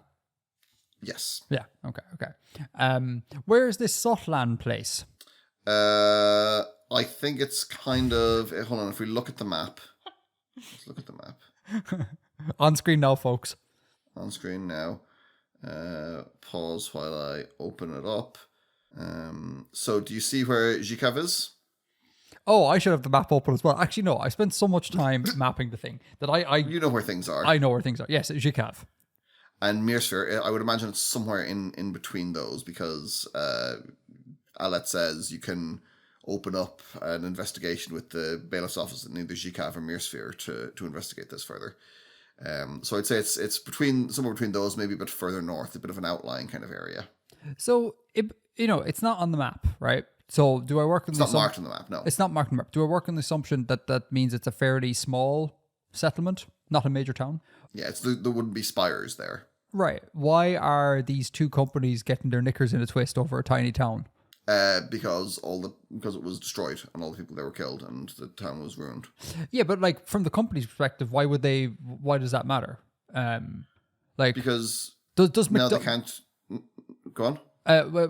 Yes. Yeah, okay. Where is this Sotlan place? I think it's kind of, hold on, if we look at the map. Let's look at the map. On screen now, folks. On screen now. Pause while I open it up. So do you see where Zhikav is? Oh, I should have the map open as well. Actually, no, I spent so much time mapping the thing that I You know where things are. I know where things are. Yes, Zhikav. And Mirsphere, I would imagine it's somewhere in between those, because Alette says you can open up an investigation with the bailiff's office in either Zhikav or Mirsphere to investigate this further. So I'd say it's somewhere between those, maybe a bit further north, a bit of an outlying kind of area. So it's not on the map, right? So do I work on It's not marked on the map, no. It's not marked on the map. Do I work on the assumption that means it's a fairly small settlement, not a major town? Yeah, there wouldn't be spires there. Right. Why are these two companies getting their knickers in a twist over a tiny town? Because it was destroyed and all the people there were killed and the town was ruined. Yeah, but like from the company's perspective, why does that matter? Because does now they can't go on.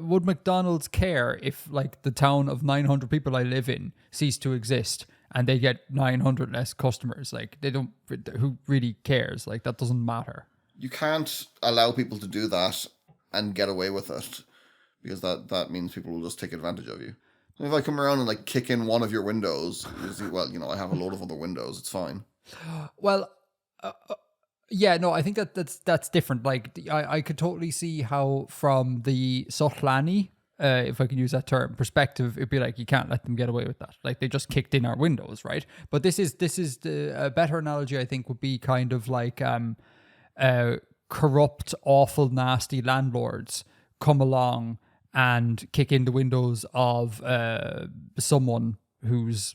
Would McDonald's care if like the town of 900 people I live in ceased to exist and they get 900 less customers. Like, they don't, who really cares? Like, that doesn't matter. You can't allow people to do that and get away with it, because that means people will just take advantage of you. If I come around and like kick in one of your windows, well, I have a load of other windows. It's fine. Well, yeah, no, I think that's different. Like, I could totally see how from the Sotlani, if I can use that term, perspective, it'd be like, you can't let them get away with that. Like, they just kicked in our windows, right? But this is a better analogy, I think, would be kind of like corrupt, awful, nasty landlords come along and kick in the windows of someone who's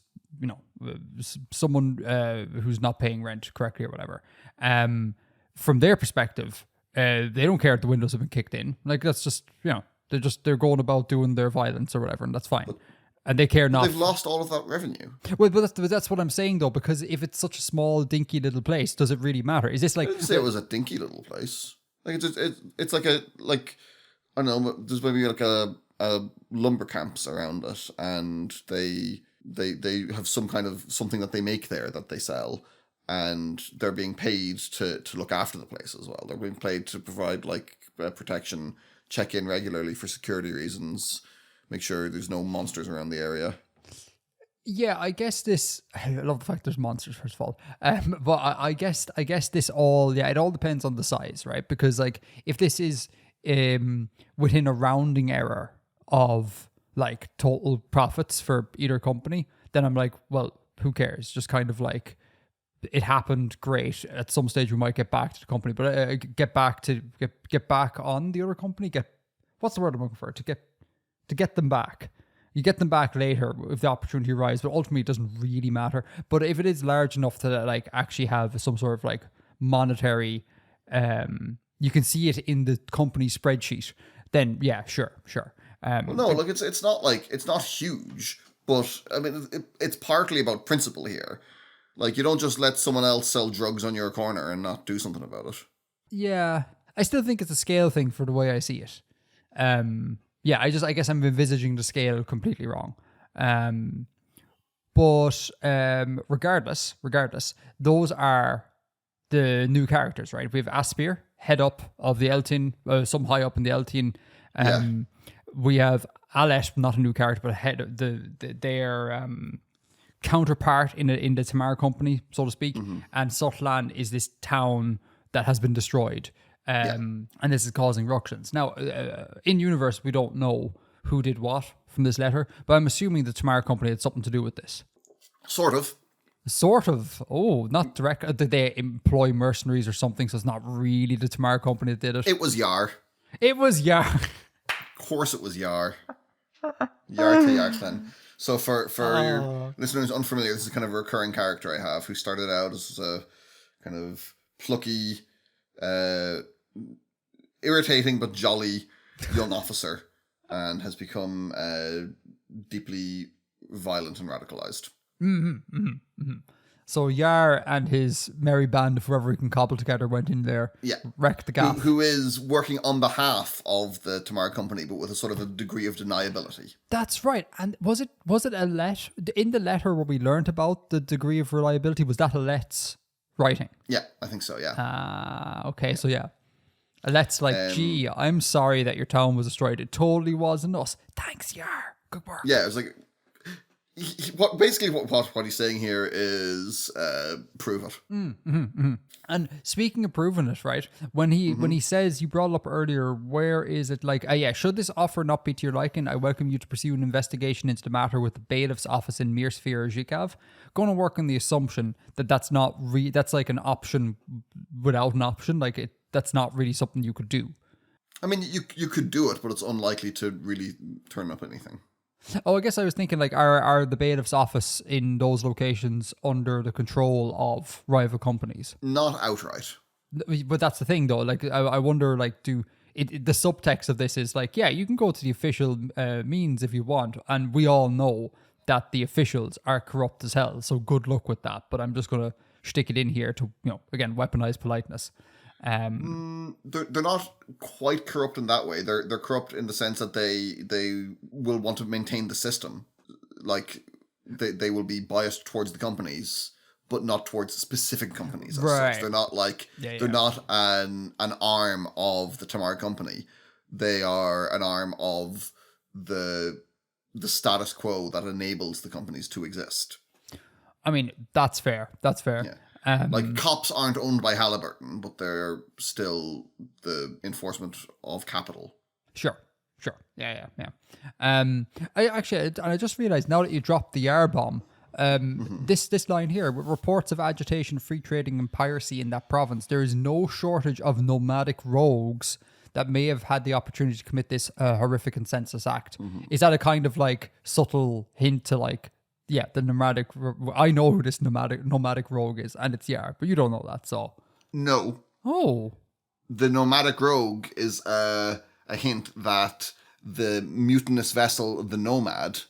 who's not paying rent correctly or whatever. From their perspective, they don't care if the windows have been kicked in. Like, that's just, they're going about doing their violence or whatever, and that's fine. And they care not. They've lost all of that revenue. Well, but that's what I'm saying, though, because if it's such a small, dinky little place, does it really matter? Is this like... I didn't say it was a dinky little place. Like, it's like I don't know, there's maybe like a lumber camps around it, and they have some kind of something that they make there that they sell, and they're being paid to look after the place as well. They're being paid to provide like protection, check in regularly for security reasons, make sure there's no monsters around the area. Yeah, I guess this... I love the fact there's monsters, first of all. But I guess this all... Yeah, it all depends on the size, right? Because like, if this is within a rounding error of like total profits for either company, then I'm like, well, who cares? Just kind of like, it happened, great. At some stage we might get back to the company, but get back on the other company. What's the word I'm looking for? To get them back. You get them back later if the opportunity arises, but ultimately it doesn't really matter. But if it is large enough to like actually have some sort of like monetary, you can see it in the company spreadsheet, then yeah, sure. Well, no, look, it's not huge, but I mean, it's partly about principle here. Like, you don't just let someone else sell drugs on your corner and not do something about it. Yeah, I still think it's a scale thing for the way I see it. Yeah, I guess I'm envisaging the scale completely wrong. But regardless, those are the new characters, right? We have Aspir, head up of the Eltin, some high up in the Eltin. We have Alet, not a new character, but head of their counterpart in the Tamar company, so to speak. Mm-hmm. And Sotlan is this town that has been destroyed. And this is causing ructions. Now, in universe, we don't know who did what from this letter, but I'm assuming the Tamar company had something to do with this. Sort of. Oh, not direct. Did they employ mercenaries or something? So it's not really the Tamar company that did it. It was Yar. Of course it was Yar. Yar Teyarklen. So for your listeners unfamiliar, this is kind of a recurring character I have who started out as a kind of plucky, irritating but jolly young officer, and has become deeply violent and radicalized. So Yar and his merry band of whoever he can cobble together went in there, wrecked the gap. Who is working on behalf of the Tamar company, but with a sort of a degree of deniability. That's right. And was it a let in the letter where we learned about the degree of reliability? Was that Alet's writing? Yeah, I think so. Yeah. Okay. So yeah, Alet's like, gee, I'm sorry that your town was destroyed. It totally wasn't us. Thanks, Yar. Good work. Yeah, it was like. What he's saying here is prove it. And speaking of proving it, right? When he says, you brought it up earlier, where is it like, should this offer not be to your liking, I welcome you to pursue an investigation into the matter with the bailiff's office in Mirsphere Zhikav. Going to work on the assumption that that's not that's like an option without an option. Like that's not really something you could do. I mean, you could do it, but it's unlikely to really turn up anything. Oh, I guess I was thinking, like, are the bailiff's office in those locations under the control of rival companies? Not outright. But that's the thing, though. Like, I wonder, like, the subtext of this is, like, yeah, you can go to the official means if you want, and we all know that the officials are corrupt as hell, so good luck with that. But I'm just going to stick it in here to, again, weaponize politeness. They're not quite corrupt in that way. They're corrupt in the sense that they will want to maintain the system. Like, they will be biased towards the companies, but not towards specific companies. As Right. such. They're not like they're not an arm of the Tamar company. They are an arm of the status quo that enables the companies to exist. I mean, that's fair. That's fair. Yeah. Like cops aren't owned by Halliburton, but they're still the enforcement of capital. Sure. Yeah. I just realized now that you dropped the R bomb, this line here, with reports of agitation, free trading, and piracy in that province, there is no shortage of nomadic rogues that may have had the opportunity to commit this horrific and senseless act. Is that a kind of like subtle hint to like, yeah, the nomadic? I know who this nomadic rogue is, and it's Yar, but you don't know that, so No. Oh, The nomadic rogue is a hint that the mutinous vessel, the Nomad,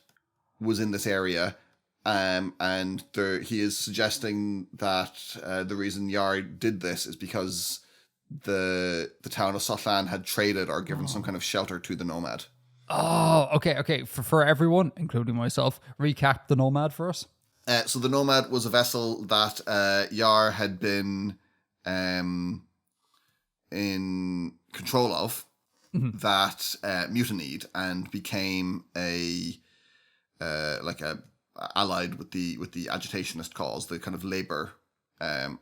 was in this area, and he is suggesting that the reason Yar did this is because the town of Sotlan had traded or given some kind of shelter to the Nomad. Oh, okay. For everyone, including myself, recap the Nomad for us. So the Nomad was a vessel that Yar had been in control of, that mutinied and became allied with the agitationist cause, the kind of labor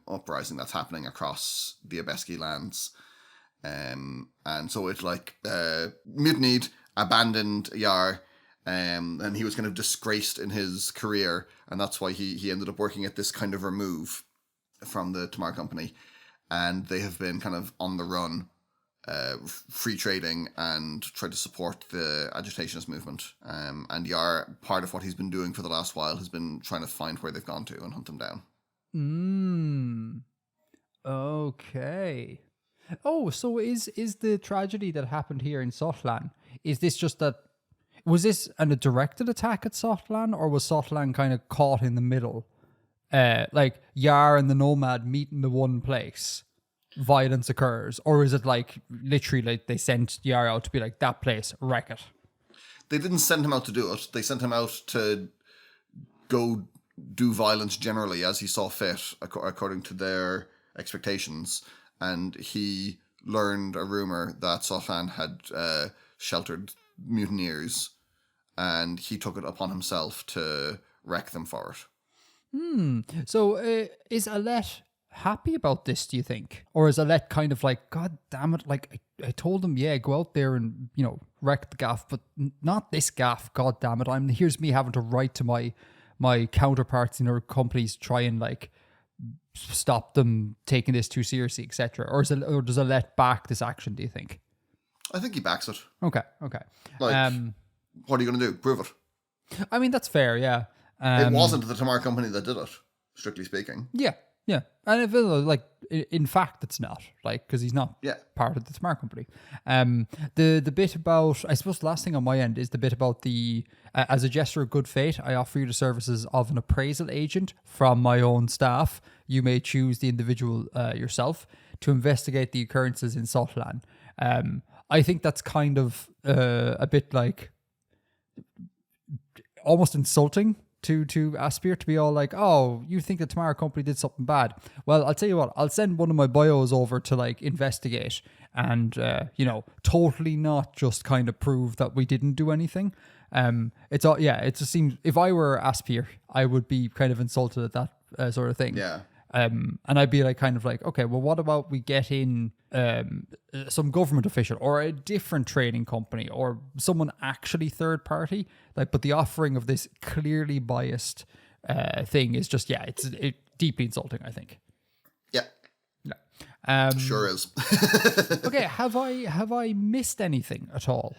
uprising that's happening across the Abeski lands. And so it mutinied, abandoned Yar, and he was kind of disgraced in his career, and that's why he ended up working at this kind of remove from the Tamar company, and they have been kind of on the run, free trading and try to support the agitationist movement. And Yar, part of what he's been doing for the last while has been trying to find where they've gone to and hunt them down. Okay. Oh, so is the tragedy that happened here in Sotlan, is this just that, was this a directed attack at Sotlan, or was Sotlan kind of caught in the middle? Like Yar and the Nomad meet in the one place, violence occurs, or is it like literally like they sent Yar out to be like, that place, wreck it? They didn't send him out to do it. They sent him out to go do violence generally as he saw fit, according to their expectations. And he learned a rumor that Sotlan had sheltered mutineers, and he took it upon himself to wreck them for it. So is Alette happy about this, do you think? Or is Alette kind of like, God damn it, like I told him, yeah, go out there and, wreck the gaff, but not this gaff, God damn it. Here's me having to write to my counterparts in other companies to try and like stop them taking this too seriously, etc. Or does Alette back this action, do you think? I think he backs it. Okay. What are you going to do? Prove it. I mean, that's fair, yeah. It wasn't the Tamar company that did it, strictly speaking. Yeah. And if in fact, it's not, like, because he's not part of the Tamar company. The bit about, I suppose the last thing on my end is the bit about as a gesture of good faith, I offer you the services of an appraisal agent from my own staff. You may choose the individual yourself to investigate the occurrences in Sotlan. I think that's kind of a bit like almost insulting to Aspir to be all like, oh, you think the Tamar company did something bad. Well, I'll tell you what, I'll send one of my bios over to like investigate and, totally not just kind of prove that we didn't do anything. It just seems, if I were Aspir, I would be kind of insulted at that sort of thing. Yeah. And I'd be like, kind of like, okay, well, what about we get in some government official or a different trading company or someone actually third party? Like, but the offering of this clearly biased thing is just, it's deeply insulting, I think. Yeah. Sure is. Okay, have I missed anything at all?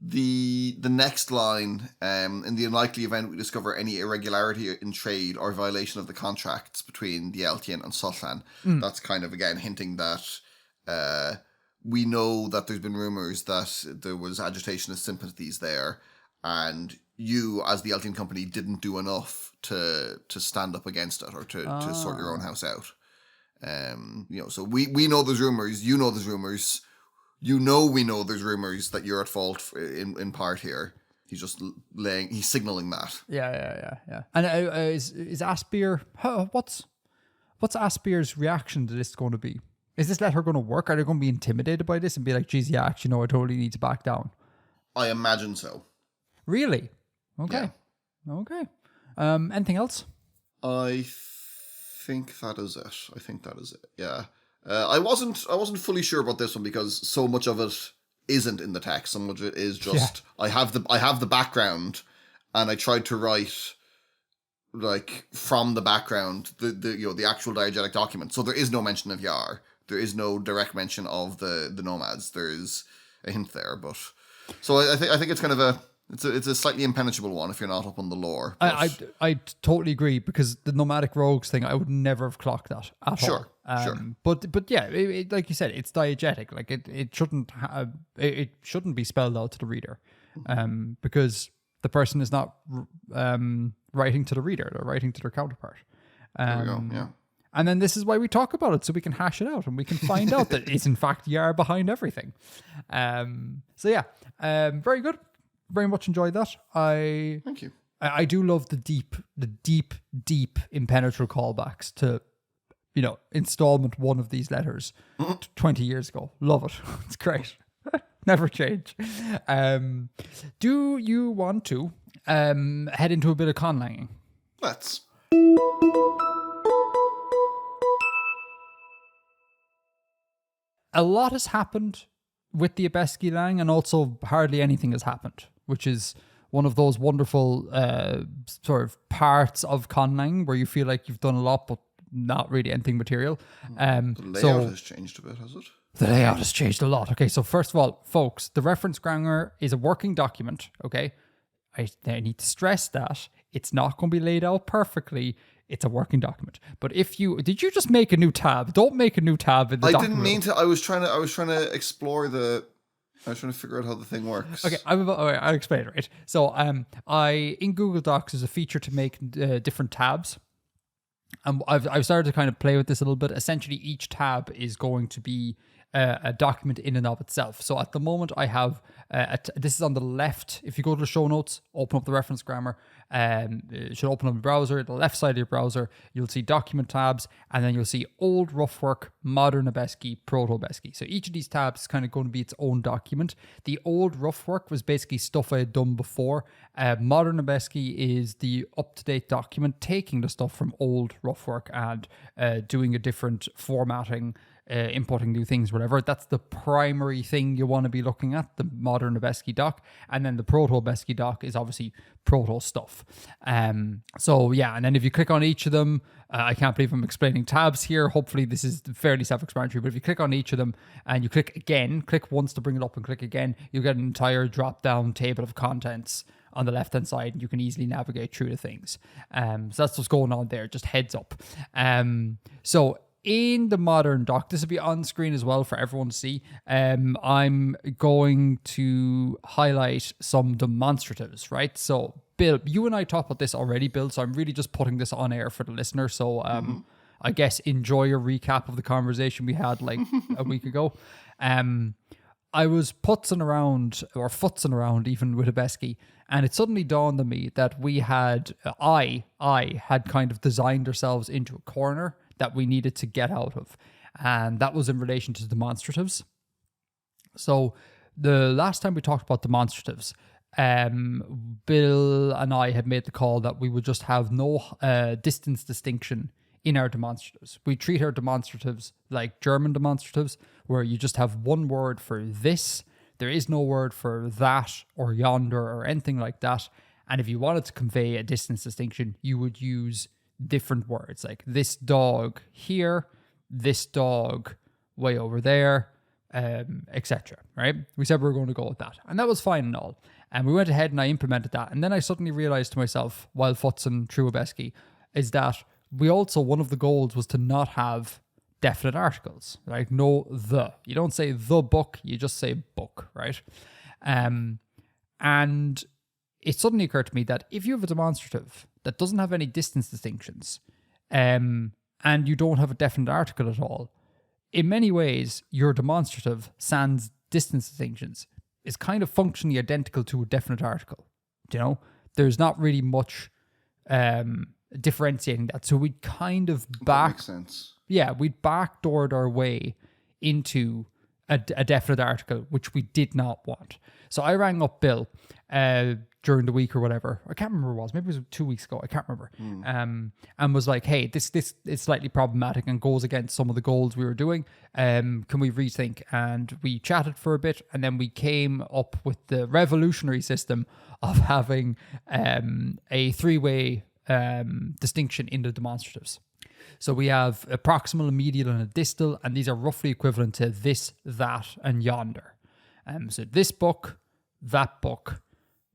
The next line, in the unlikely event we discover any irregularity in trade or violation of the contracts between the Eltian and Sotlan, that's kind of, again, hinting that we know that there's been rumours that there was agitationist sympathies there, and you, as the Eltian company, didn't do enough to stand up against it or to sort your own house out. So we know there's rumours, you know there's rumours, we know there's rumours that you're at fault in part here. He's just he's signaling that. Yeah. And is Aspir, what's Aspir's reaction to this going to be? Is this letter going to work? Are they going to be intimidated by this and be like, geez, yeah, actually, no, I totally need to back down? I imagine so. Really? Okay. Yeah. Okay. Anything else? I think that is it. Yeah. I wasn't fully sure about this one because so much of it isn't in the text. So much of it is just I have the background, and I tried to write like from the background the actual diegetic document. So there is no mention of Yar. There is no direct mention of the nomads. There is a hint there, but so I think it's kind of it's a slightly impenetrable one if you're not up on the lore. I totally agree, because the nomadic rogues thing, I would never have clocked that at all. Sure. But yeah, like you said, it's diegetic. Like it shouldn't be spelled out to the reader, because the person is not writing to the reader; they're writing to their counterpart. There we go. Yeah. And then this is why we talk about it, so we can hash it out and we can find out that it's in fact Yar behind everything. So yeah, very good. Very much enjoyed that. Thank you. I do love the deep impenetrable callbacks to, installment 1 of these letters 20 years ago. Love it. It's great. Never change. Do you want to head into a bit of conlanging? Let's. A lot has happened with the Abeski Lang, and also hardly anything has happened, which is one of those wonderful sort of parts of conlang where you feel like you've done a lot, but not really anything material. The layout has changed a bit, has it? The layout has changed a lot. Okay, so first of all, folks, the reference grammar is a working document, okay? I need to stress that it's not going to be laid out perfectly. It's a working document. But did you just make a new tab? Don't make a new tab in the document. I didn't mean to. I was trying to explore I was trying to figure out how the thing works. Okay, I'll explain it, right? So, in Google Docs, there's a feature to make different tabs. I've started to kind of play with this a little bit. Essentially, each tab is going to be a document in and of itself. So at the moment, I have this is on the left. If you go to the show notes, open up the reference grammar. It should open up the browser. The left side of your browser, you'll see document tabs, and then you'll see old Roughwork, modern Abeski, proto Abeski. So each of these tabs is kind of going to be its own document. The old Roughwork was basically stuff I had done before. Modern Abeski is the up-to-date document, taking the stuff from old Roughwork and doing a different formatting, inputting new things, whatever. That's the primary thing you want to be looking at, the modern Abeski doc. And then the proto Abeski doc is obviously proto stuff. So yeah, and then if you click on each of them, I can't believe I'm explaining tabs here. Hopefully this is fairly self-explanatory, but if you click on each of them and you click again, click once to bring it up and click again, you'll get an entire drop-down table of contents on the left-hand side, and you can easily navigate through the things. So that's what's going on there, just heads up. So in the modern doc, this will be on screen as well for everyone to see. I'm going to highlight some demonstratives, right? So, Bill, you and I talked about this already, Bill, so I'm really just putting this on air for the listener. So, I guess enjoy a recap of the conversation we had like a week ago. I was futzing around even with Abeski, and it suddenly dawned on me that I had kind of designed ourselves into a corner that we needed to get out of. And that was in relation to demonstratives. So the last time we talked about demonstratives, Bill and I had made the call that we would just have no distance distinction in our demonstratives. We treat our demonstratives like German demonstratives, where you just have one word for this. There is no word for that or yonder or anything like that. And if you wanted to convey a distance distinction, you would use different words like this dog here, this dog way over there, etc. Right? We said we were going to go with that, and that was fine and all. And we went ahead and I implemented that, and then I suddenly realized to myself while futzing through Abeski is that one of the goals was to not have definite articles, right? No the. You don't say the book, you just say book, right? And it suddenly occurred to me that if you have a demonstrative that doesn't have any distance distinctions, and you don't have a definite article at all, in many ways, your demonstrative sans distance distinctions is kind of functionally identical to a definite article, You know, there's not really much differentiating that. So we'd kind of That makes sense. Yeah, we'd backdoored our way into a definite article, which we did not want. So I rang up Bill during the week or whatever. I can't remember what it was. Maybe it was 2 weeks ago. I can't remember. And was like, hey, this is slightly problematic and goes against some of the goals we were doing. Can we rethink? And we chatted for a bit, and then we came up with the revolutionary system of having a three-way distinction in the demonstratives. So we have a proximal, a medial, and a distal, and these are roughly equivalent to this, that, and yonder. So this book, that book,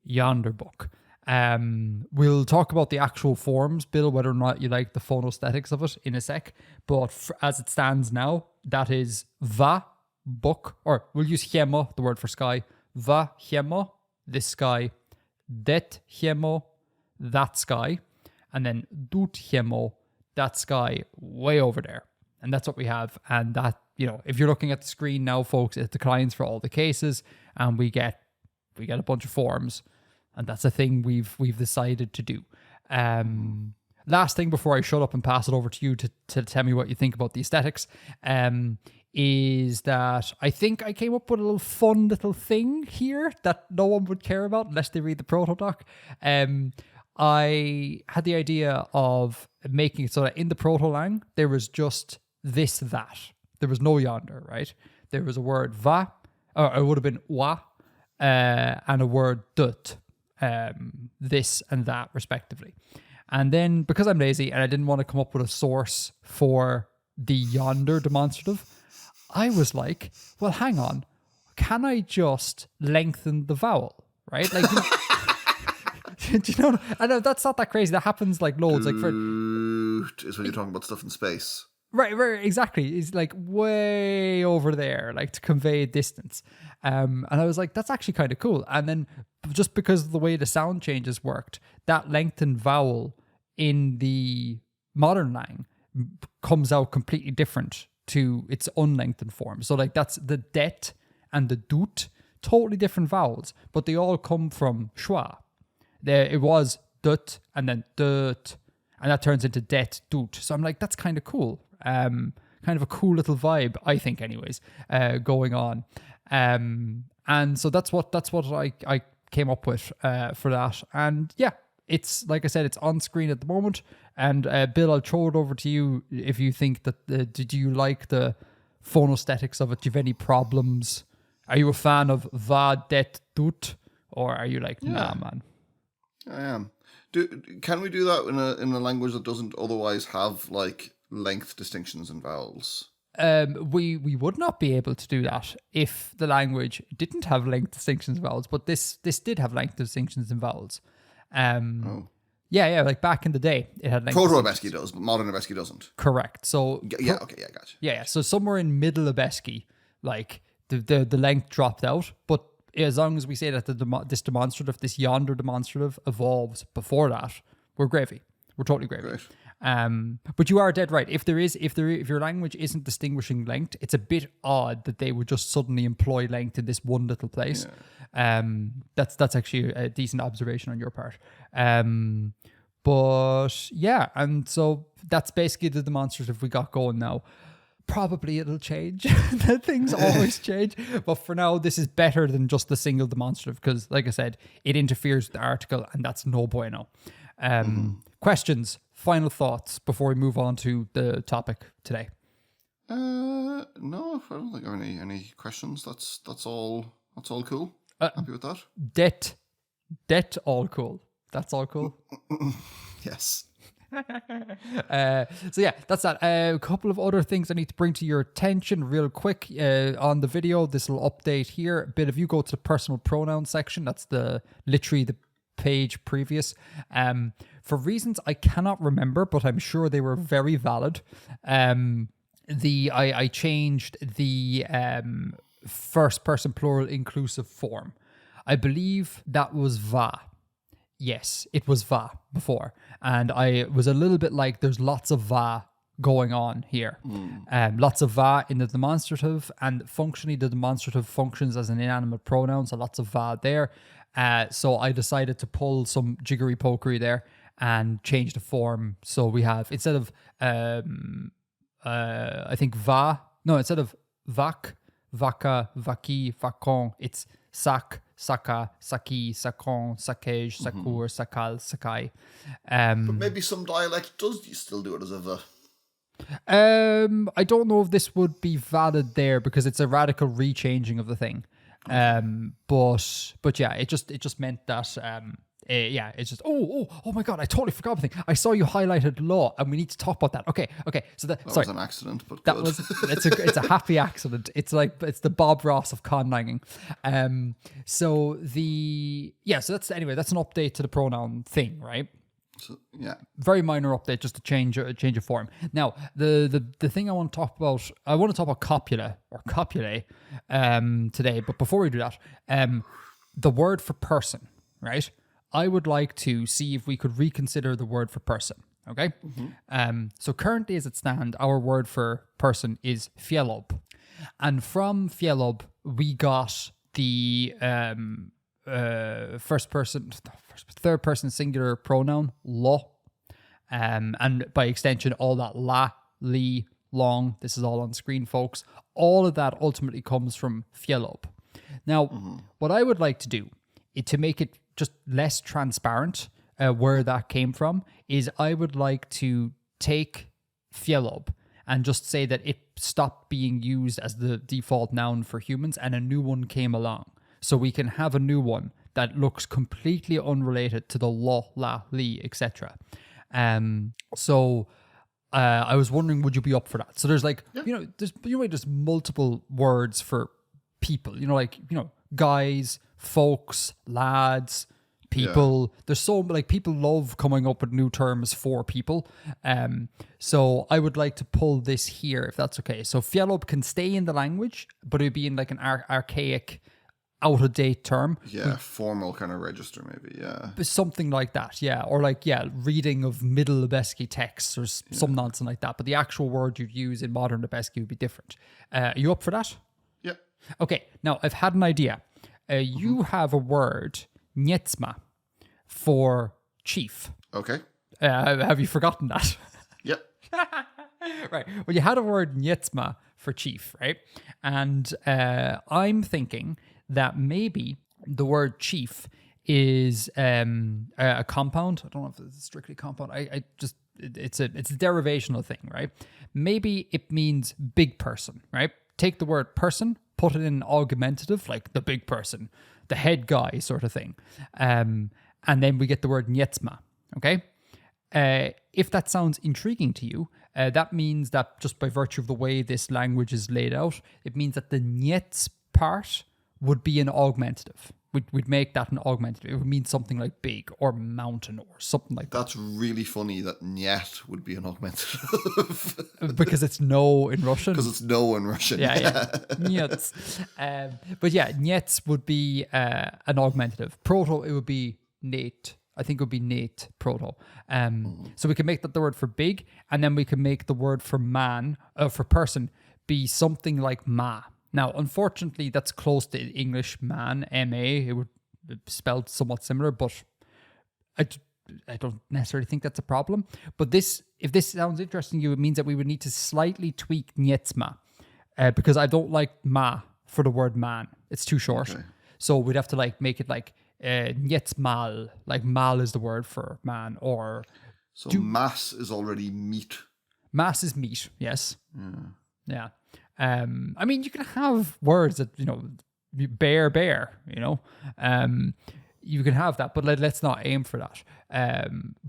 yonder book. We'll talk about the actual forms, Bill, whether or not you like the phonoaesthetics of it in a sec. But as it stands now, that is va, book, or we'll use hiemo, the word for sky. Va, hiemo, this sky. Det, hiemo, that sky. And then dut, hiemo, that sky way over there. And that's what we have. And that, you know, if you're looking at the screen now, folks, it declines for all the cases, and we get a bunch of forms, and that's a thing we've decided to do. Last thing before I shut up and pass it over to you to tell me what you think about the aesthetics, is that I think I came up with a little fun little thing here that no one would care about unless they read the proto-doc. I had the idea of making it so that in the proto-lang, there was just this, that. There was no yonder, right? There was a word va, or it would have been wa, and a word dut, this and that, respectively. And then, because I'm lazy and I didn't want to come up with a source for the yonder demonstrative, I was like, well, hang on. Can I just lengthen the vowel, right? Like, you know, do you know? I know that's not that crazy. That happens like loads. Like for is when you're talking about stuff in space. Right, exactly. It's like way over there, like to convey distance. And I was like, that's actually kind of cool. And then just because of the way the sound changes worked, that lengthened vowel in the modern lang comes out completely different to its unlengthened form. So like that's the det and the dut, totally different vowels, but they all come from schwa. It was dut and then dut, and that turns into det dut. So I'm like, that's kind of cool. Kind of a cool little vibe, I think, anyways, going on. And so that's what I came up with for that. And yeah, it's like I said, it's on screen at the moment. And Bill, I'll throw it over to you if you think that did you like the phonoaesthetics of it? Do you have any problems? Are you a fan of va det dut, or are you like, nah, man? I am. Can we do that in a language that doesn't otherwise have like length distinctions and vowels? We would not be able to do that if the language didn't have length distinctions and vowels, but this did have length distinctions and vowels. Yeah, like back in the day, it had length. Proto-Abeski does, but modern Abeski doesn't. Correct. So gotcha. Yeah. So somewhere in middle Abeski, like the length dropped out, but as long as we say that this demonstrative, this yonder demonstrative, evolves before that, we're gravy. We're totally gravy. Great. But you are dead right. If your language isn't distinguishing length, it's a bit odd that they would just suddenly employ length in this one little place. Yeah. That's actually a decent observation on your part. But yeah, and so that's basically the demonstrative we got going now. Probably it'll change. Things always change. But for now, this is better than just the single demonstrative because, like I said, it interferes with the article, and that's no bueno. Questions, final thoughts before we move on to the topic today? No, I don't think I have any questions. That's all cool. Happy with that? Det all cool. That's all cool. Yes. So yeah, that's that. A couple of other things I need to bring to your attention real quick on the video. This little update here. A bit of you go to the personal pronoun section. That's literally the page previous. For reasons I cannot remember, but I'm sure they were very valid. I changed the first person plural inclusive form. I believe that was va. Yes, it was va before. And I was a little bit like, there's lots of va going on here. Lots of va in the demonstrative, and functionally the demonstrative functions as an inanimate pronoun, so lots of va there. So I decided to pull some jiggery pokery there and change the form. So we have, instead of I think instead of vac, vaca, vaki, vacon, it's sac, saka, saki, sakon, sakej, sakur, sakal, sakai. But maybe some dialect does still do it as a va. I don't know if this would be valid there because it's a radical rechanging of the thing. But yeah, it just meant that it's just oh my god, I totally forgot the thing. I saw you highlighted law, and we need to talk about that. Okay. So that was an accident, but that good. it's a happy accident. It's the Bob Ross of conlanging. So that's an update to the pronoun thing, right? So, yeah, very minor update, just to change a form. Now, the thing I want to talk about copula or copulae today. But before we do that, the word for person, right? I would like to see if we could reconsider the word for person. Okay. So currently, as it stands, our word for person is fielob, and from fielob we got the third person singular pronoun lo, and by extension all that la, li, long. This is all on screen, folks. All of that ultimately comes from fielob. Now, what I would like to do to make it just less transparent where that came from is I would like to take fielob and just say that it stopped being used as the default noun for humans and a new one came along. So we can have a new one that looks completely unrelated to the lo, la, li, etc. So I was wondering, would you be up for that? So there's there's multiple words for people. Guys, folks, lads, people. Yeah. There's people love coming up with new terms for people. So I would like to pull this here, if that's okay. So fielob can stay in the language, but it'd be in like an archaic, out-of-date term. Yeah, formal kind of register maybe, yeah. Something like that, yeah. Or reading of Middle Lebesky texts or some nonsense like that. But the actual word you'd use in modern Lebesky would be different. Are you up for that? Yeah. Okay, now I've had an idea. You have a word, nietzma, for chief. Okay. Have you forgotten that? Yep. Right. Well, you had a word, nietzma, for chief, right? And I'm thinking that maybe the word chief is a compound. I don't know if it's strictly compound. It's a derivational thing, right? Maybe it means big person, right? Take the word person, put it in an augmentative, like the big person, the head guy sort of thing. And then we get the word nietzma, okay? If that sounds intriguing to you, that means that just by virtue of the way this language is laid out, it means that the nietz part would be an augmentative. We'd make that an augmentative. It would mean something like big or mountain or something like that. That's really funny that niet would be an augmentative. Because it's no in Russian. Because it's no in Russian. Yeah. Nietz. But yeah, nietz would be an augmentative. Proto, it would be nate. I think it would be nate proto. So we can make that the word for big, and then we can make the word for man, for person, be something like ma. Now, unfortunately, that's close to English man, M-A. It would be spelled somewhat similar, but I don't necessarily think that's a problem. But if this sounds interesting to you, it means that we would need to slightly tweak nietzma, because I don't like ma for the word man. It's too short. Okay. So we'd have to make it like nietzmal, like mal is the word for man, or... So mass is already meat. Mass is meat, yes. Yeah. I mean, you can have words that, bear, you can have that, but let's not aim for that.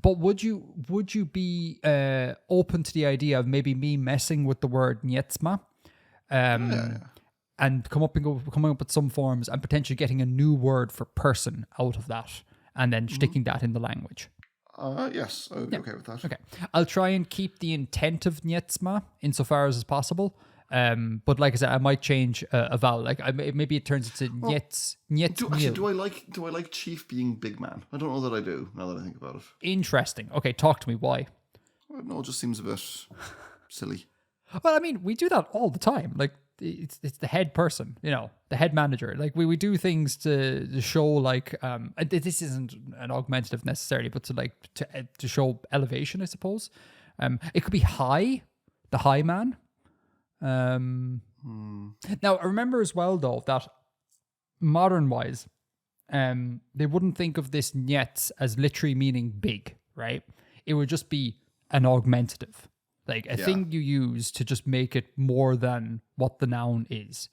But would you be open to the idea of maybe me messing with the word nietzma, and coming up with some forms and potentially getting a new word for person out of that, and then sticking that in the language? Yes, I would be okay with that. Okay, I'll try and keep the intent of nietzma insofar as possible. But like I said, I might change a vowel. Maybe it turns into nyets. Do I like chief being big man? I don't know that I do. Now that I think about it. Interesting. Okay, talk to me. Why? I don't know. It just seems a bit silly. Well, I mean, we do that all the time. Like it's the head person, the head manager. Like we do things to show like this isn't an augmentative necessarily, but to show elevation, I suppose. It could be high, the high man. Now remember as well though that modern wise, they wouldn't think of this "niet" as literally meaning big, right? It would just be an augmentative, like a thing you use to just make it more than what the noun is.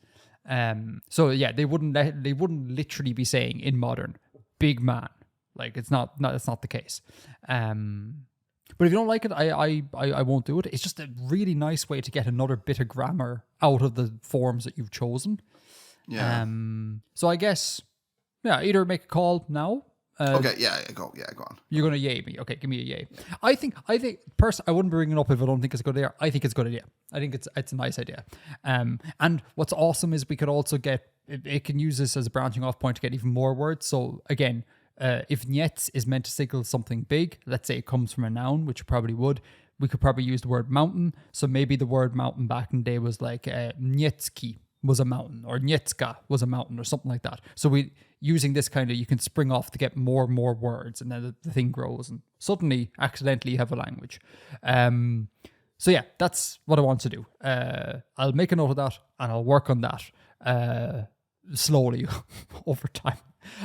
So yeah, they wouldn't literally be saying in modern "big man." Like that's not the case. But if you don't like it, I won't do it. It's just a really nice way to get another bit of grammar out of the forms that you've chosen. Yeah. So I guess, either make a call now. Okay, go on. You're going to yay me. Okay, give me a yay. I think, personally, I wouldn't bring it up if I don't think it's a good idea. I think it's a good idea. I think it's a nice idea. And what's awesome is we could also it can use this as a branching off point to get even more words. So again, if "niet" is meant to signal something big, let's say it comes from a noun, which it probably would, we could probably use the word mountain. So maybe the word mountain back in the day was like "nietski" was a mountain, or "nietska" was a mountain, or something like that. So using this you can spring off to get more words, and then the thing grows, and suddenly, accidentally, you have a language. So yeah, that's what I want to do. I'll make a note of that, and I'll work on that slowly over time.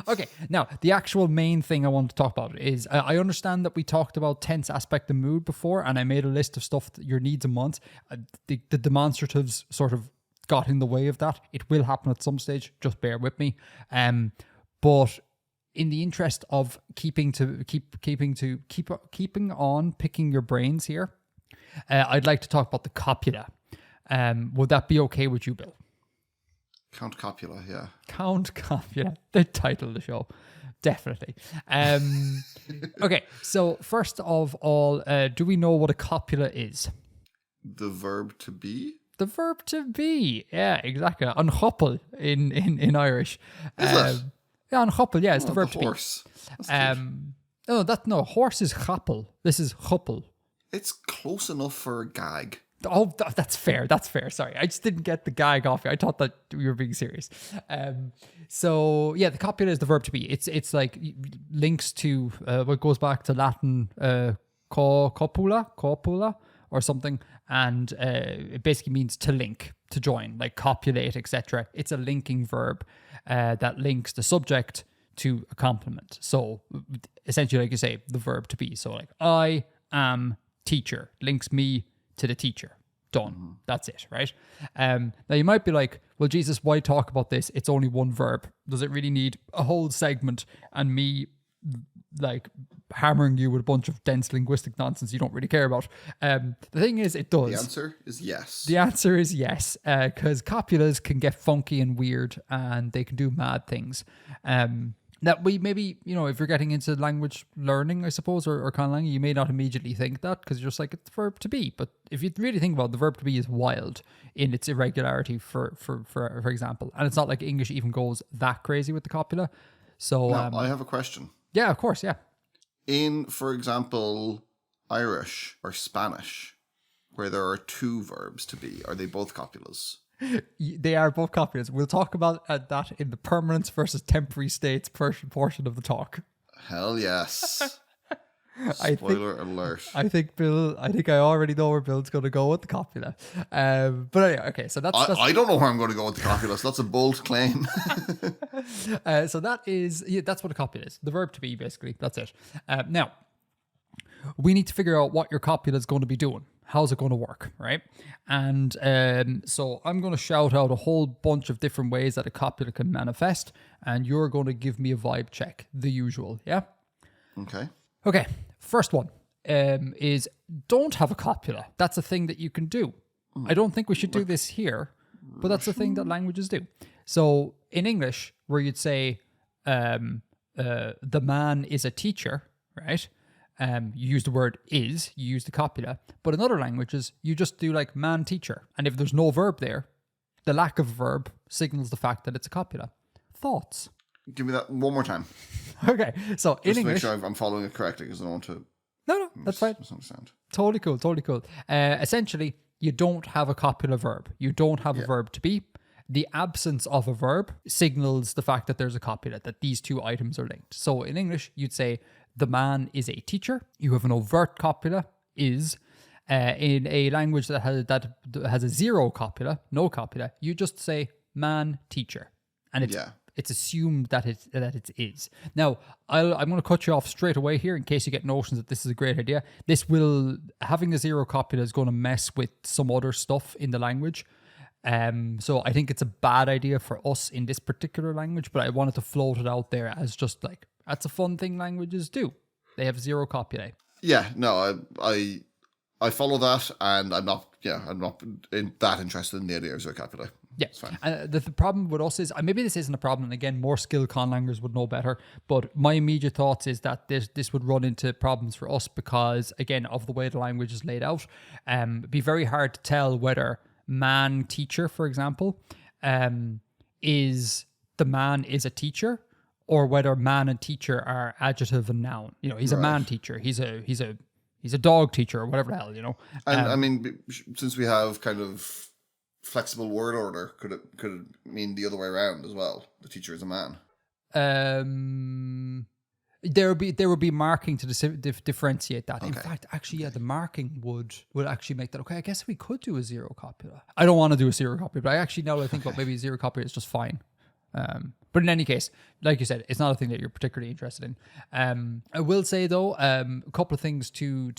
Okay, now the actual main thing I want to talk about is I understand that we talked about tense, aspect, and mood before, and I made a list of stuff, your needs and wants. The demonstratives sort of got in the way of that. It will happen at some stage. Just bear with me. But in the interest of keeping on picking your brains here, I'd like to talk about the copula. Would that be okay with you, Bill? Count Copula, yeah. Count Copula, the title of the show, definitely. Okay, so first of all, do we know what a copula is? The verb to be? The verb to be, yeah, exactly. An chopel in Irish. Is it? Yeah, an chopel, yeah, it's the verb to horse. be. No, horse is chapel. This is chopel. It's close enough for a gag. Oh, that's fair. That's fair. Sorry, I just didn't get the gag off you. I thought that you were being serious. So yeah, the copula is the verb to be. It's like links to what goes back to Latin copula or something, and it basically means to link, to join, like copulate, etc. It's a linking verb that links the subject to a complement. So essentially, like you say, the verb to be. So like I am teacher links me to the teacher. Done. Mm-hmm. That's it, right? Now you might be like, well, Jesus, why talk about this? It's only one verb. Does it really need a whole segment and me like hammering you with a bunch of dense linguistic nonsense you don't really care about? The thing is, it does. The answer is yes. The answer is yes, because copulas can get funky and weird, and they can do mad things. That we maybe, if you're getting into language learning, I suppose, or conlang, you may not immediately think that because you're just like, it's the verb to be. But if you really think about it, the verb to be is wild in its irregularity, for example. And it's not like English even goes that crazy with the copula. So now, I have a question. Yeah, of course, yeah. In, for example, Irish or Spanish, where there are two verbs to be, are they both copulas? They are both copulas. We'll talk about that in the permanence versus temporary states portion of the talk. Hell yes. Spoiler alert. I think I already know where Bill's going to go with the copula. But anyway, okay, so that's... I don't know where I'm going to go with the copula, so that's a bold claim. So that's what a copula is. The verb to be, basically. That's it. Now, we need to figure out what your copula is going to be doing. How's it going to work, right? And so I'm going to shout out a whole bunch of different ways that a copula can manifest, and you're going to give me a vibe check, the usual, yeah? Okay, first one is don't have a copula. That's a thing that you can do. I don't think we should do this here, but that's a thing that languages do. So in English, where you'd say the man is a teacher, right? You use the word is, you use the copula. But in other languages, you just do like man teacher. And if there's no verb there, the lack of verb signals the fact that it's a copula. Thoughts? Give me that one more time. Okay, so in English... Just to make sure I'm following it correctly, because I don't want to... No, that's fine. Misunderstand. Totally cool. Essentially, you don't have a copula verb. You don't have a verb to be. The absence of a verb signals the fact that there's a copula, that these two items are linked. So in English, you'd say, the man is a teacher. You have an overt copula, is. In a language that has a zero copula, no copula, you just say man, teacher. And it's assumed that it is. Now, I'm going to cut you off straight away here in case you get notions that this is a great idea. Having a zero copula is going to mess with some other stuff in the language. So I think it's a bad idea for us in this particular language, but I wanted to float it out there as just like, that's a fun thing languages do. They have zero copulae. Yeah, no, I follow that, and I'm not that interested in the idea of zero copulae. Yeah, it's fine. The problem with us is, maybe this isn't a problem, and again, more skilled conlangers would know better, but my immediate thoughts is that this would run into problems for us because, again, of the way the language is laid out. It'd be very hard to tell whether man teacher, for example, is the man is a teacher, or whether man and teacher are adjective and noun. He's a man teacher. He's a dog teacher, or whatever the hell. And since we have kind of flexible word order, could it mean the other way around as well? The teacher is a man. There would be marking to differentiate that. Okay. In fact, actually, the marking would actually make that okay. I guess we could do a zero copula. I don't want to do a zero copula, but I actually, now that I think about, maybe a zero copula is just fine. But in any case, like you said, it's not a thing that you're particularly interested in. I will say though, a couple of things to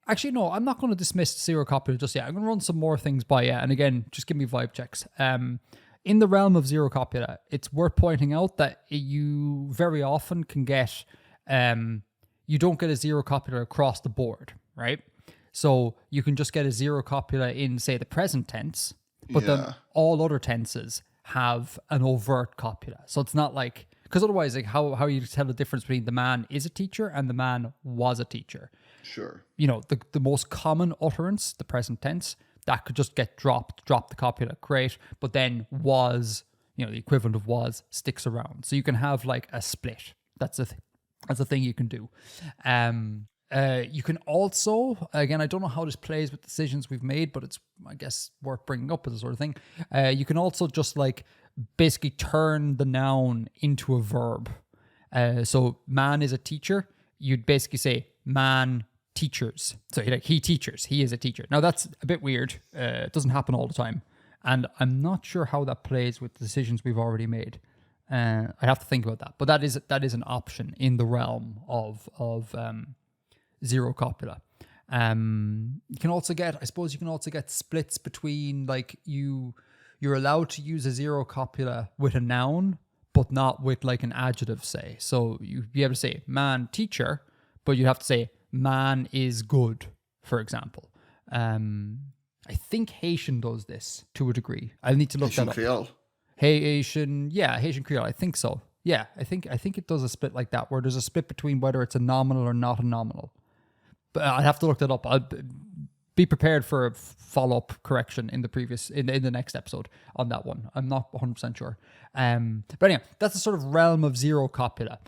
actually, no, I'm not going to dismiss zero copula just yet. I'm going to run some more things by you, and again, just give me vibe checks. In the realm of zero copula, it's worth pointing out that you very often can get, you don't get a zero copula across the board, right? So you can just get a zero copula in, say, the present tense, but then all other tenses have an overt copula. So it's not like, because otherwise, like, how you tell the difference between the man is a teacher and the man was a teacher? Sure. The most common utterance, the present tense, that could just get drop the copula, great. But then was, the equivalent of was, sticks around. So you can have like a split. That's a thing you can do. You can also, again, I don't know how this plays with decisions we've made, but it's, I guess, worth bringing up as a sort of thing. You can also just like basically turn the noun into a verb. So man is a teacher. You'd basically say man teachers. So like he teachers, he is a teacher. Now that's a bit weird. It doesn't happen all the time. And I'm not sure how that plays with the decisions we've already made. I have to think about that. But that is an option in the realm of zero copula. You can also get splits between, like, you're allowed to use a zero copula with a noun, but not with like an adjective, say. So you'd be able to say man teacher, but you have to say man is good, for example. I think Haitian does this to a degree. I'll need to look Haitian that up. Creole. Haitian Creole. I think so. Yeah, I think it does a split like that, where there's a split between whether it's a nominal or not a nominal. But I'd have to look that up. I'll be prepared for a follow-up correction in the next episode on that one. I'm not 100% sure. But anyway, that's the sort of realm of zero copula.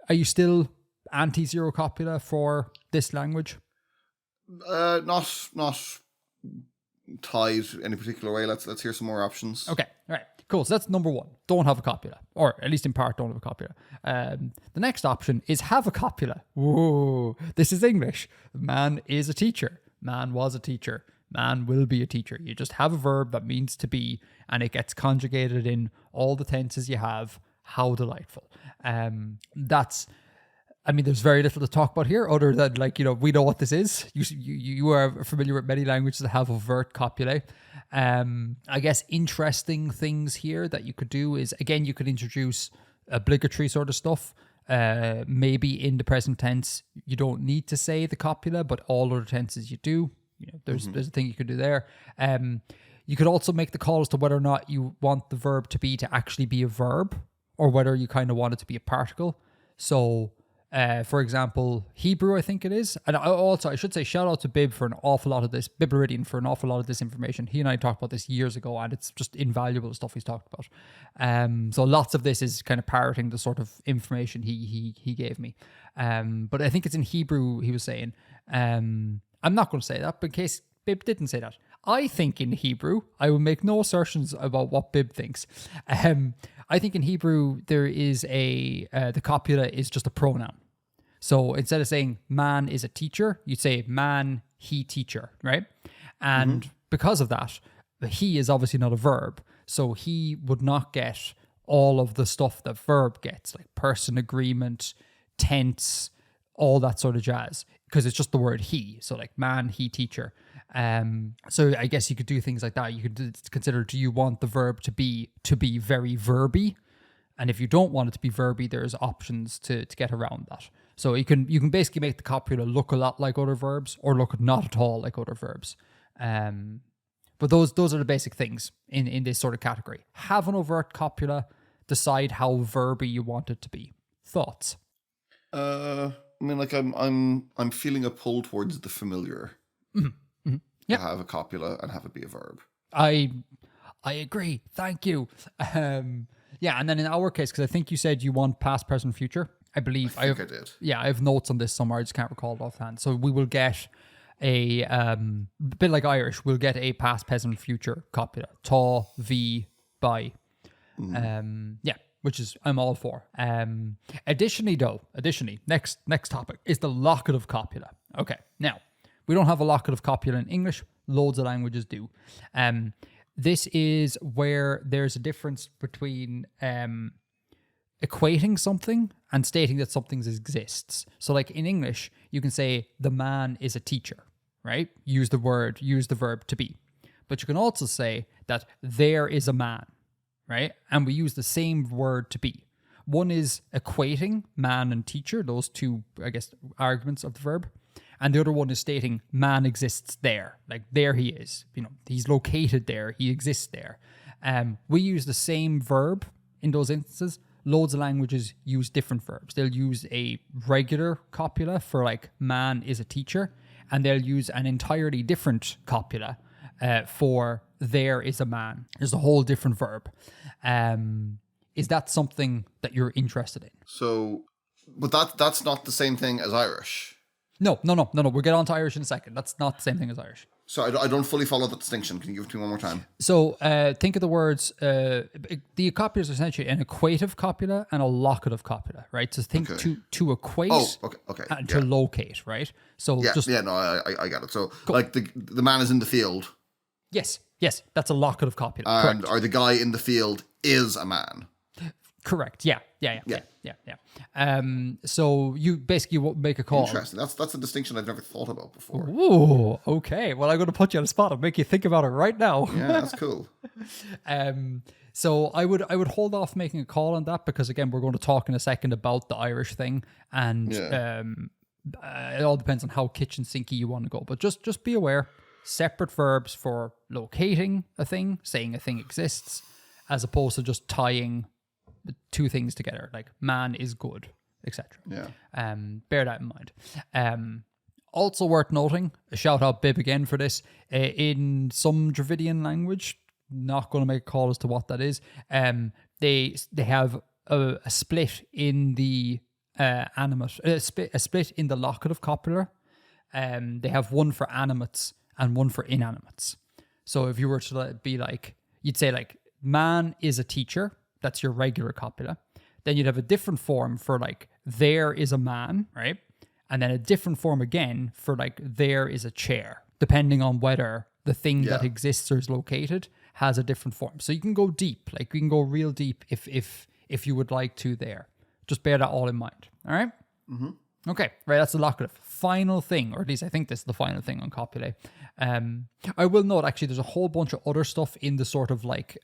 Are you still anti-zero copula for this language? Not tied any particular way. Let's hear some more options. Okay, all right, cool. So that's number one. Don't have a copula, or at least in part, don't have a copula. The next option is have a copula. Whoa, this is English. Man is a teacher. Man was a teacher. Man will be a teacher. You just have a verb that means to be, and it gets conjugated in all the tenses you have. How delightful. There's very little to talk about here other than, like, we know what this is. You are familiar with many languages that have overt copulae. I guess interesting things here that you could do is, again, you could introduce obligatory sort of stuff. Maybe in the present tense, you don't need to say the copula, but all other tenses you do. There's a thing you could do there. You could also make the call as to whether or not you want the verb to actually be a verb, or whether you kind of want it to be a particle. So, for example, Hebrew, I think it is. And also, I should say, shout out to Bib for an awful lot of this, Bibleridian for an awful lot of this information. He and I talked about this years ago, and it's just invaluable stuff he's talked about. So lots of this is kind of parroting the sort of information he gave me. But I think it's in Hebrew, he was saying. I'm not going to say that, but in case Bib didn't say that. I think in Hebrew, I will make no assertions about what Bib thinks. I think in Hebrew, there is the copula is just a pronoun. So instead of saying man is a teacher, you'd say man, he, teacher, right? And because of that, he is obviously not a verb. So he would not get all of the stuff that verb gets, like person, agreement, tense, all that sort of jazz, because it's just the word he. So like man, he, teacher. So I guess you could do things like that. You could consider, do you want the verb to be very verby? And if you don't want it to be verby, there's options to get around that. So you can basically make the copula look a lot like other verbs or look not at all like other verbs. But those are the basic things in this sort of category. Have an overt copula. Decide how verby you want it to be. Thoughts? I mean, like I'm feeling a pull towards the familiar. Yeah, have a copula and have it be a verb. I agree. Thank you. Yeah, and then in our case, because I think you said you want past, present, future. I believe I did. Yeah, I have notes on this somewhere. I just can't recall it offhand. So we will get a bit like Irish. We'll get a past, present, future copula. Tá, bhí, by. Yeah, which is I'm all for. Additionally, next topic is the locative copula. Okay, now we don't have a locative copula in English. Loads of languages do. This is where there's a difference between equating something and stating that something exists. So like in English, you can say the man is a teacher, right? Use the verb to be. But you can also say that there is a man, right? And we use the same word to be. One is equating man and teacher, those two, I guess, arguments of the verb. And the other one is stating man exists there. Like there he is. He's located there. He exists there. We use the same verb in those instances. Loads of languages use different verbs. They'll use a regular copula for like man is a teacher. And they'll use an entirely different copula for there is a man. There's a whole different verb. Is that something that you're interested in? So, but that's not the same thing as Irish. No. We'll get on to Irish in a second. That's not the same thing as Irish. So I don't fully follow the distinction. Can you give it to me one more time? So think of the words, the copula is essentially an equative copula and a locative copula, right? So think to equate and to locate, right? So I got it. So like the man is in the field. Yes, that's a locative copula. And or the guy in the field is a man. Correct. Yeah. So you basically make a call. Interesting. That's a distinction I've never thought about before. Ooh, okay. Well, I'm going to put you on the spot and make you think about it right now. Yeah, that's cool. So I would hold off making a call on that because again, we're going to talk in a second about the Irish thing, and it all depends on how kitchen sinky you want to go. But just be aware, separate verbs for locating a thing, saying a thing exists, as opposed to just tying two things together, like man is good, etc. Yeah. Bear that in mind. Also worth noting, a shout out Bib again for this, in some Dravidian language, not going to make a call as to what that is, they have a split in the animate, a split in the locative copula. They have one for animates and one for inanimates. So if you were to be like, you'd say like man is a teacher. That's your regular copula. Then you'd have a different form for like, there is a man, right? And then a different form again for like, there is a chair, depending on whether the thing that exists or is located has a different form. So you can go deep, like we can go real deep if you would like to there. Just bear that all in mind, all right? Mm-hmm. Okay, right, that's the locative. Final thing, or at least I think this is the final thing on copulae. I will note, actually, there's a whole bunch of other stuff in the sort of like...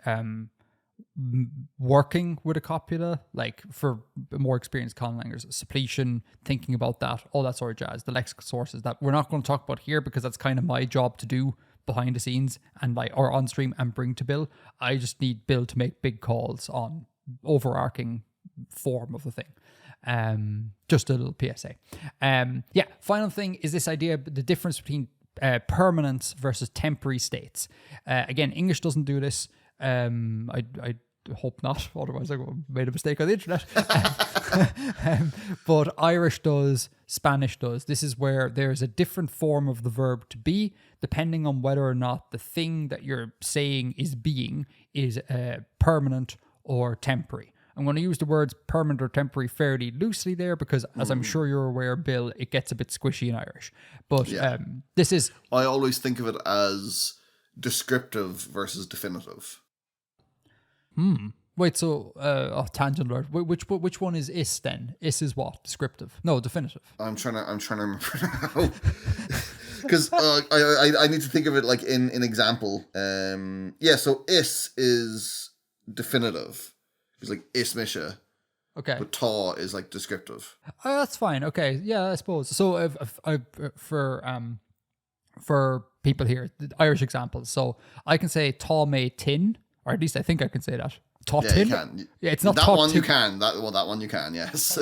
working with a copula, like for more experienced conlangers, suppletion, thinking about that, all that sort of jazz, the lexical sources that we're not going to talk about here because that's kind of my job to do behind the scenes and like or on stream and bring to Bill. I just need Bill to make big calls on overarching form of the thing. Just a little PSA. Final thing is this idea, the difference between permanence versus temporary states. Again, English doesn't do this. I hope not, otherwise I made a mistake on the internet. But Irish does, Spanish does. This is where there's a different form of the verb to be, depending on whether or not the thing that you're saying is being is permanent or temporary. I'm going to use the words permanent or temporary fairly loosely there because, as I'm sure you're aware, Bill, it gets a bit squishy in Irish. But this is... I always think of it as descriptive versus definitive. Wait, so... tangent alert. Which one is is then? Is what? Descriptive? No, definitive. I'm trying to remember now. Because I need to think of it like in example. So is definitive. It's like ismisha. Okay. But ta is like descriptive. Oh, that's fine. Okay. Yeah, I suppose. So for people here, the Irish examples. So I can say ta me tin, or at least I think I can say that. Ta tin? You can. Yeah, it's not that ta one tin. you can. That one you can, yes.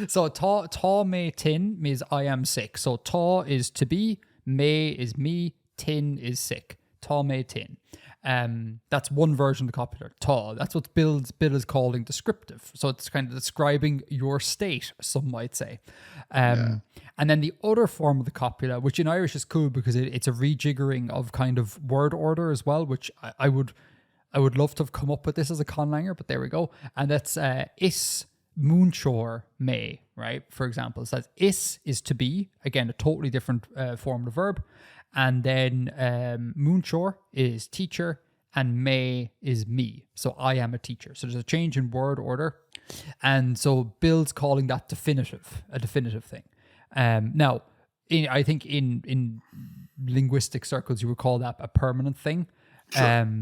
So ta me tin means I am sick. So ta is to be, me is me, tin is sick. Ta me tin. That's one version of the copula. Ta. That's what Bill is calling descriptive. So it's kind of describing your state, some might say. And then the other form of the copula, which in Irish is cool because it's a rejiggering of kind of word order as well, which I would love to have come up with this as a conlanger, but there we go. And that's is moonshore may, right? For example, so that's is to be, again, a totally different form of the verb. And then moonshore is teacher and may is me. So I am a teacher. So there's a change in word order. And so Bill's calling that definitive, a definitive thing. Now, I think in linguistic circles, you would call that a permanent thing. Sure.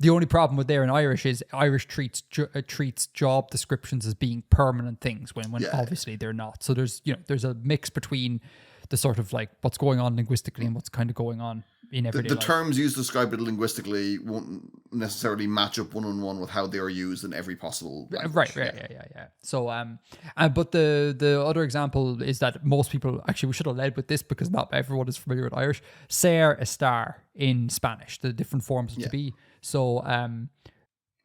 The only problem with there in Irish is Irish treats job descriptions as being permanent things when obviously they're not. So there's a mix between the sort of like what's going on linguistically and what's kind of going on in everyday life. The terms used to describe it linguistically won't necessarily match up one-on-one with how they are used in every possible language. Right. Yeah. So, but the other example is that most people, actually we should have led with this because not everyone is familiar with Irish. Ser, estar in Spanish, the different forms to be. So,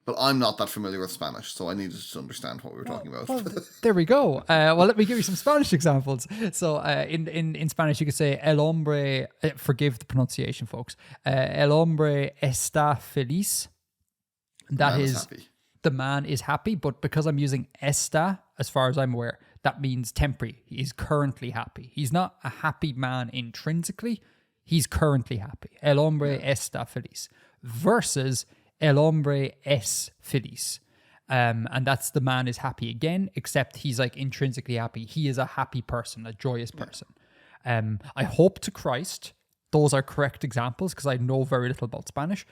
but I'm not that familiar with Spanish, so I needed to understand what we were talking about. Well, there we go. Well, let me give you some Spanish examples. So in Spanish, you could say el hombre, forgive the pronunciation, folks. El hombre está feliz. That is, the man is happy, but because I'm using está, as far as I'm aware, that means temporary. He is currently happy. He's not a happy man intrinsically. He's currently happy. El hombre está feliz. Versus el hombre es feliz. And that's the man is happy again, except he's like intrinsically happy. He is a happy person, a joyous person. I hope to Christ those are correct examples because I know very little about Spanish.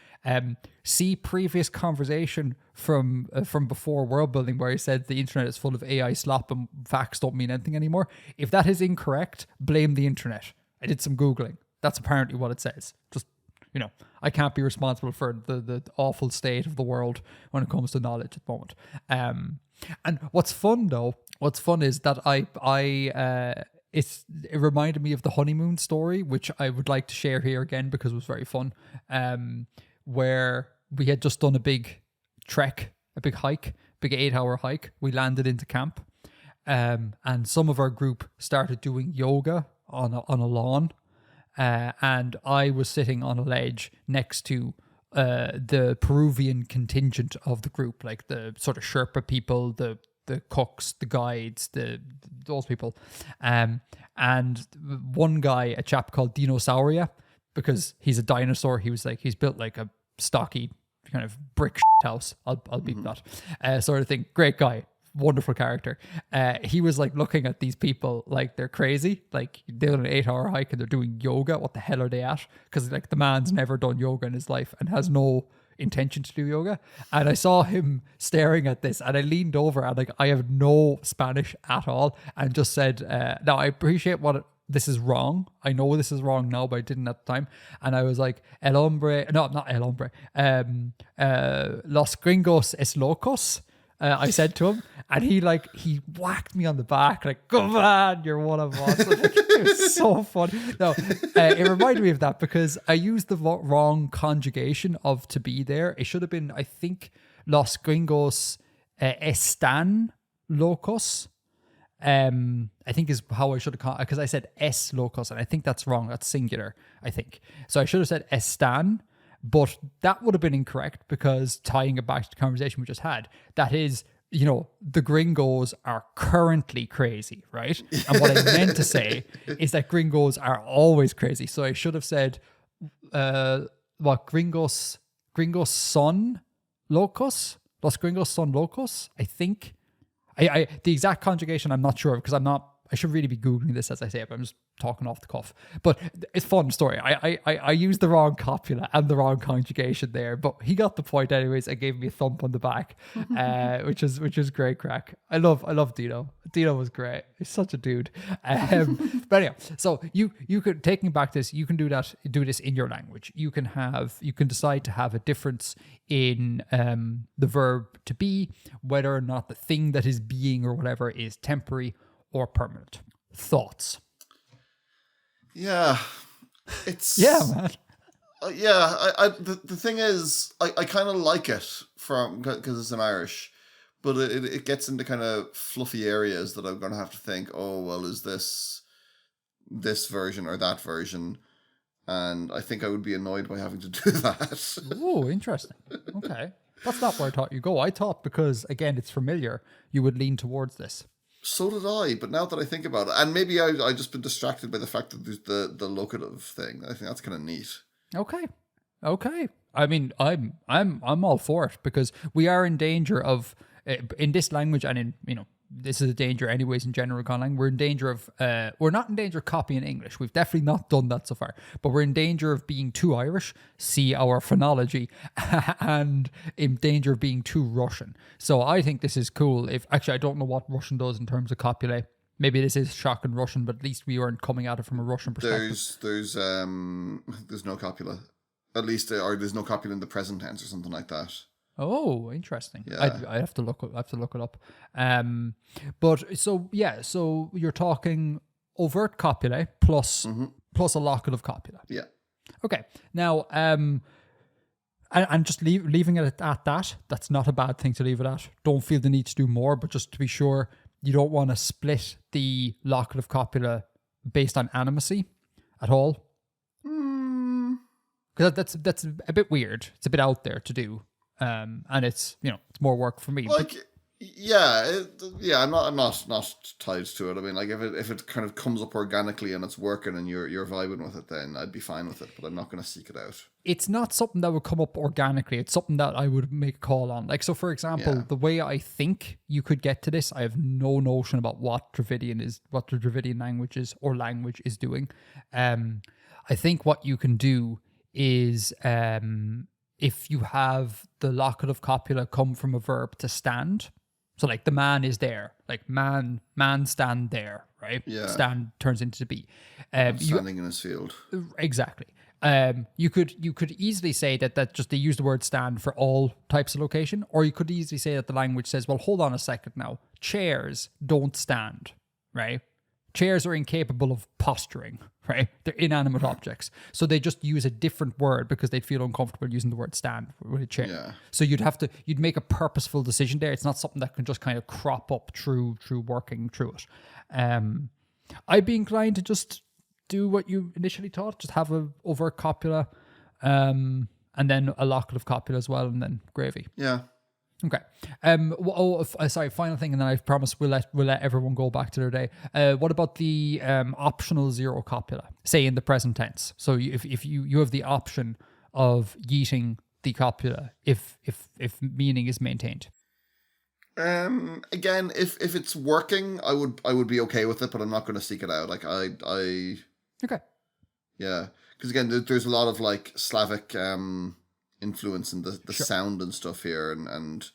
See previous conversation from before world building where I said the internet is full of AI slop and facts don't mean anything anymore. If that is incorrect, blame the internet. I did some Googling. That's apparently what it says. Just, I can't be responsible for the awful state of the world when it comes to knowledge at the moment. And what's fun is that it reminded me of the honeymoon story, which I would like to share here again because it was very fun. Where we had just done a big trek, a big hike, big 8-hour hike. We landed into camp, and some of our group started doing yoga on a lawn. And I was sitting on a ledge next to the Peruvian contingent of the group, like the sort of Sherpa people, the cooks, the guides, those people. And one guy, a chap called Dinosauria, because he's a dinosaur, he's built like a stocky kind of brick house. I'll beat that sort of thing. Great guy. Wonderful character. He was like looking at these people like they're crazy, like they're on an 8-hour hike and they're doing yoga. What the hell are they at? Because like the man's never done yoga in his life and has no intention to do yoga. And I saw him staring at this and I leaned over and like I have no Spanish at all and just said, now I appreciate this is wrong. I know this is wrong now, but I didn't at the time. And I was like, el hombre, no, not el hombre, los gringos es locos. I said to him, and he whacked me on the back, like, come on, you're one of us. It was so fun. No, it reminded me of that because I used the wrong conjugation of to be there. It should have been, I think, los gringos están locus. I think is how I should have called, because I said S locus, and I think that's wrong. That's singular, I think. So I should have said estan, but that would have been incorrect, because tying it back to the conversation we just had, that is, the gringos are currently crazy, right? And what I meant to say is that gringos are always crazy. So I should have said, gringos son locus? Los gringos son locus? I think. The exact conjugation I'm not sure, because I should really be Googling this as I say it, but I'm just talking off the cuff. But it's a fun story. I used the wrong copula and the wrong conjugation there, but he got the point anyways and gave me a thump on the back, which is great crack. I love Dino. Dino was great. He's such a dude. But anyway, so you could, taking back this, you can do this in your language. You can decide to have a difference in the verb to be, whether or not the thing that is being or whatever is temporary or permanent. Thoughts? Yeah, it's man. The thing is, I kind of like it because it's in Irish, but it gets into kind of fluffy areas that I'm going to have to think, oh well, is this version or that version? And I think I would be annoyed by having to do that. Oh, interesting. Okay, that's not where I thought you go. I thought, because again it's familiar, you would lean towards this. So did I, but now that I think about it, and maybe I just been distracted by the fact that there's the locative thing. I think that's kind of neat. Okay. I mean, I'm all for it, because we are in danger of in this language, and in this is a danger anyways in general conlang. We're in danger of we're not in danger of copying English. We've definitely not done that so far, but we're in danger of being too Irish, see our phonology, and in danger of being too Russian. So I think this is cool. If actually, I don't know what Russian does in terms of copulae. Maybe this is shocking Russian, but at least we aren't coming at it from a Russian perspective. There's no copula, at least, or there's no copula in the present tense or something like that. Oh, interesting. Yeah. I have to look it up. But so you're talking overt copulae plus a locative copula. Yeah. Okay. Now, and just leaving it at that. That's not a bad thing to leave it at. Don't feel the need to do more, but just to be sure, you don't want to split the locative copula based on animacy at all. Because that's a bit weird. It's a bit out there to do. And it's it's more work for me. Like, I'm not tied to it. I mean, like if it kind of comes up organically and it's working and you're vibing with it, then I'd be fine with it. But I'm not going to seek it out. It's not something that would come up organically. It's something that I would make a call on. Like, so for example, the way I think you could get to this, I have no notion about what the Dravidian language is doing. I think what you can do is if you have the locative copula come from a verb to stand, so like the man is there, like man stand there, right? Yeah. Stand turns into be. Standing in his field. Exactly. You could easily say that just they use the word stand for all types of location, or you could easily say that the language says, well, hold on a second now, chairs don't stand, right? Chairs are incapable of posturing, right? They're inanimate objects. So they just use a different word because they'd feel uncomfortable using the word stand with a chair. Yeah. So you'd make a purposeful decision there. It's not something that can just kind of crop up through working through it. I'd be inclined to just do what you initially thought, just have a overt copula, and then a locative copula as well, and then gravy. Yeah. Okay. Sorry. Final thing, and then I promise we'll let everyone go back to their day. What about the optional zero copula? Say in the present tense. So if you have the option of yeeting the copula if meaning is maintained. Again, if it's working, I would be okay with it, but I'm not going to seek it out. Like I. Okay. Yeah, because again, there's a lot of like Slavic influence in the Sure. sound and stuff here, and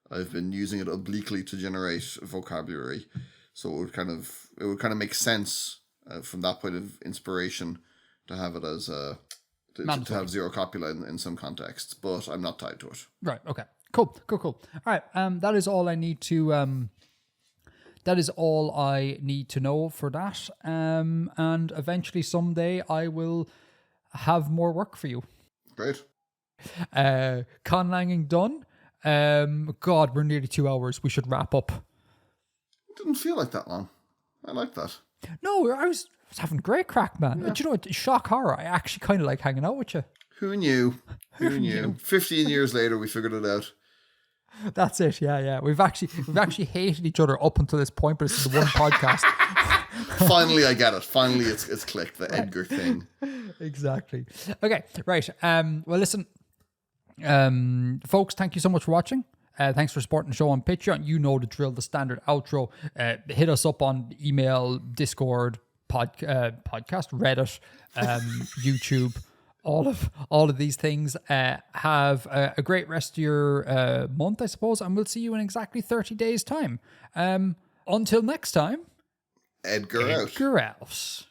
I've been using it obliquely to generate vocabulary, so it would kind of make sense from that point of inspiration to have it as to have zero copula in some contexts, but I'm not tied to it. Right. Okay. Cool. All right. That is all I need to. That is all I need to know for that. And eventually, someday, I will have more work for you. Great. Conlanging done. God, we're nearly 2 hours. We should wrap up. Didn't feel like that long. I like that. No, I was having great crack, man. Do you know what? Shock horror. I actually kind of like hanging out with you. Who knew? Who knew? 15 years later, we figured it out. That's it. Yeah. We've actually hated each other up until this point, but it's the one podcast. Finally, I get it. Finally, it's clicked. The Edgar thing. Exactly. Okay. Right. Well, listen, folks. Thank you so much for watching. Thanks for supporting the show on Patreon. You know the drill, the standard outro. Hit us up on email, Discord, podcast, Reddit, YouTube, all of these things. Have a great rest of your month, I suppose, and we'll see you in exactly 30 days' time. Until next time, Edgar out. Edgar out.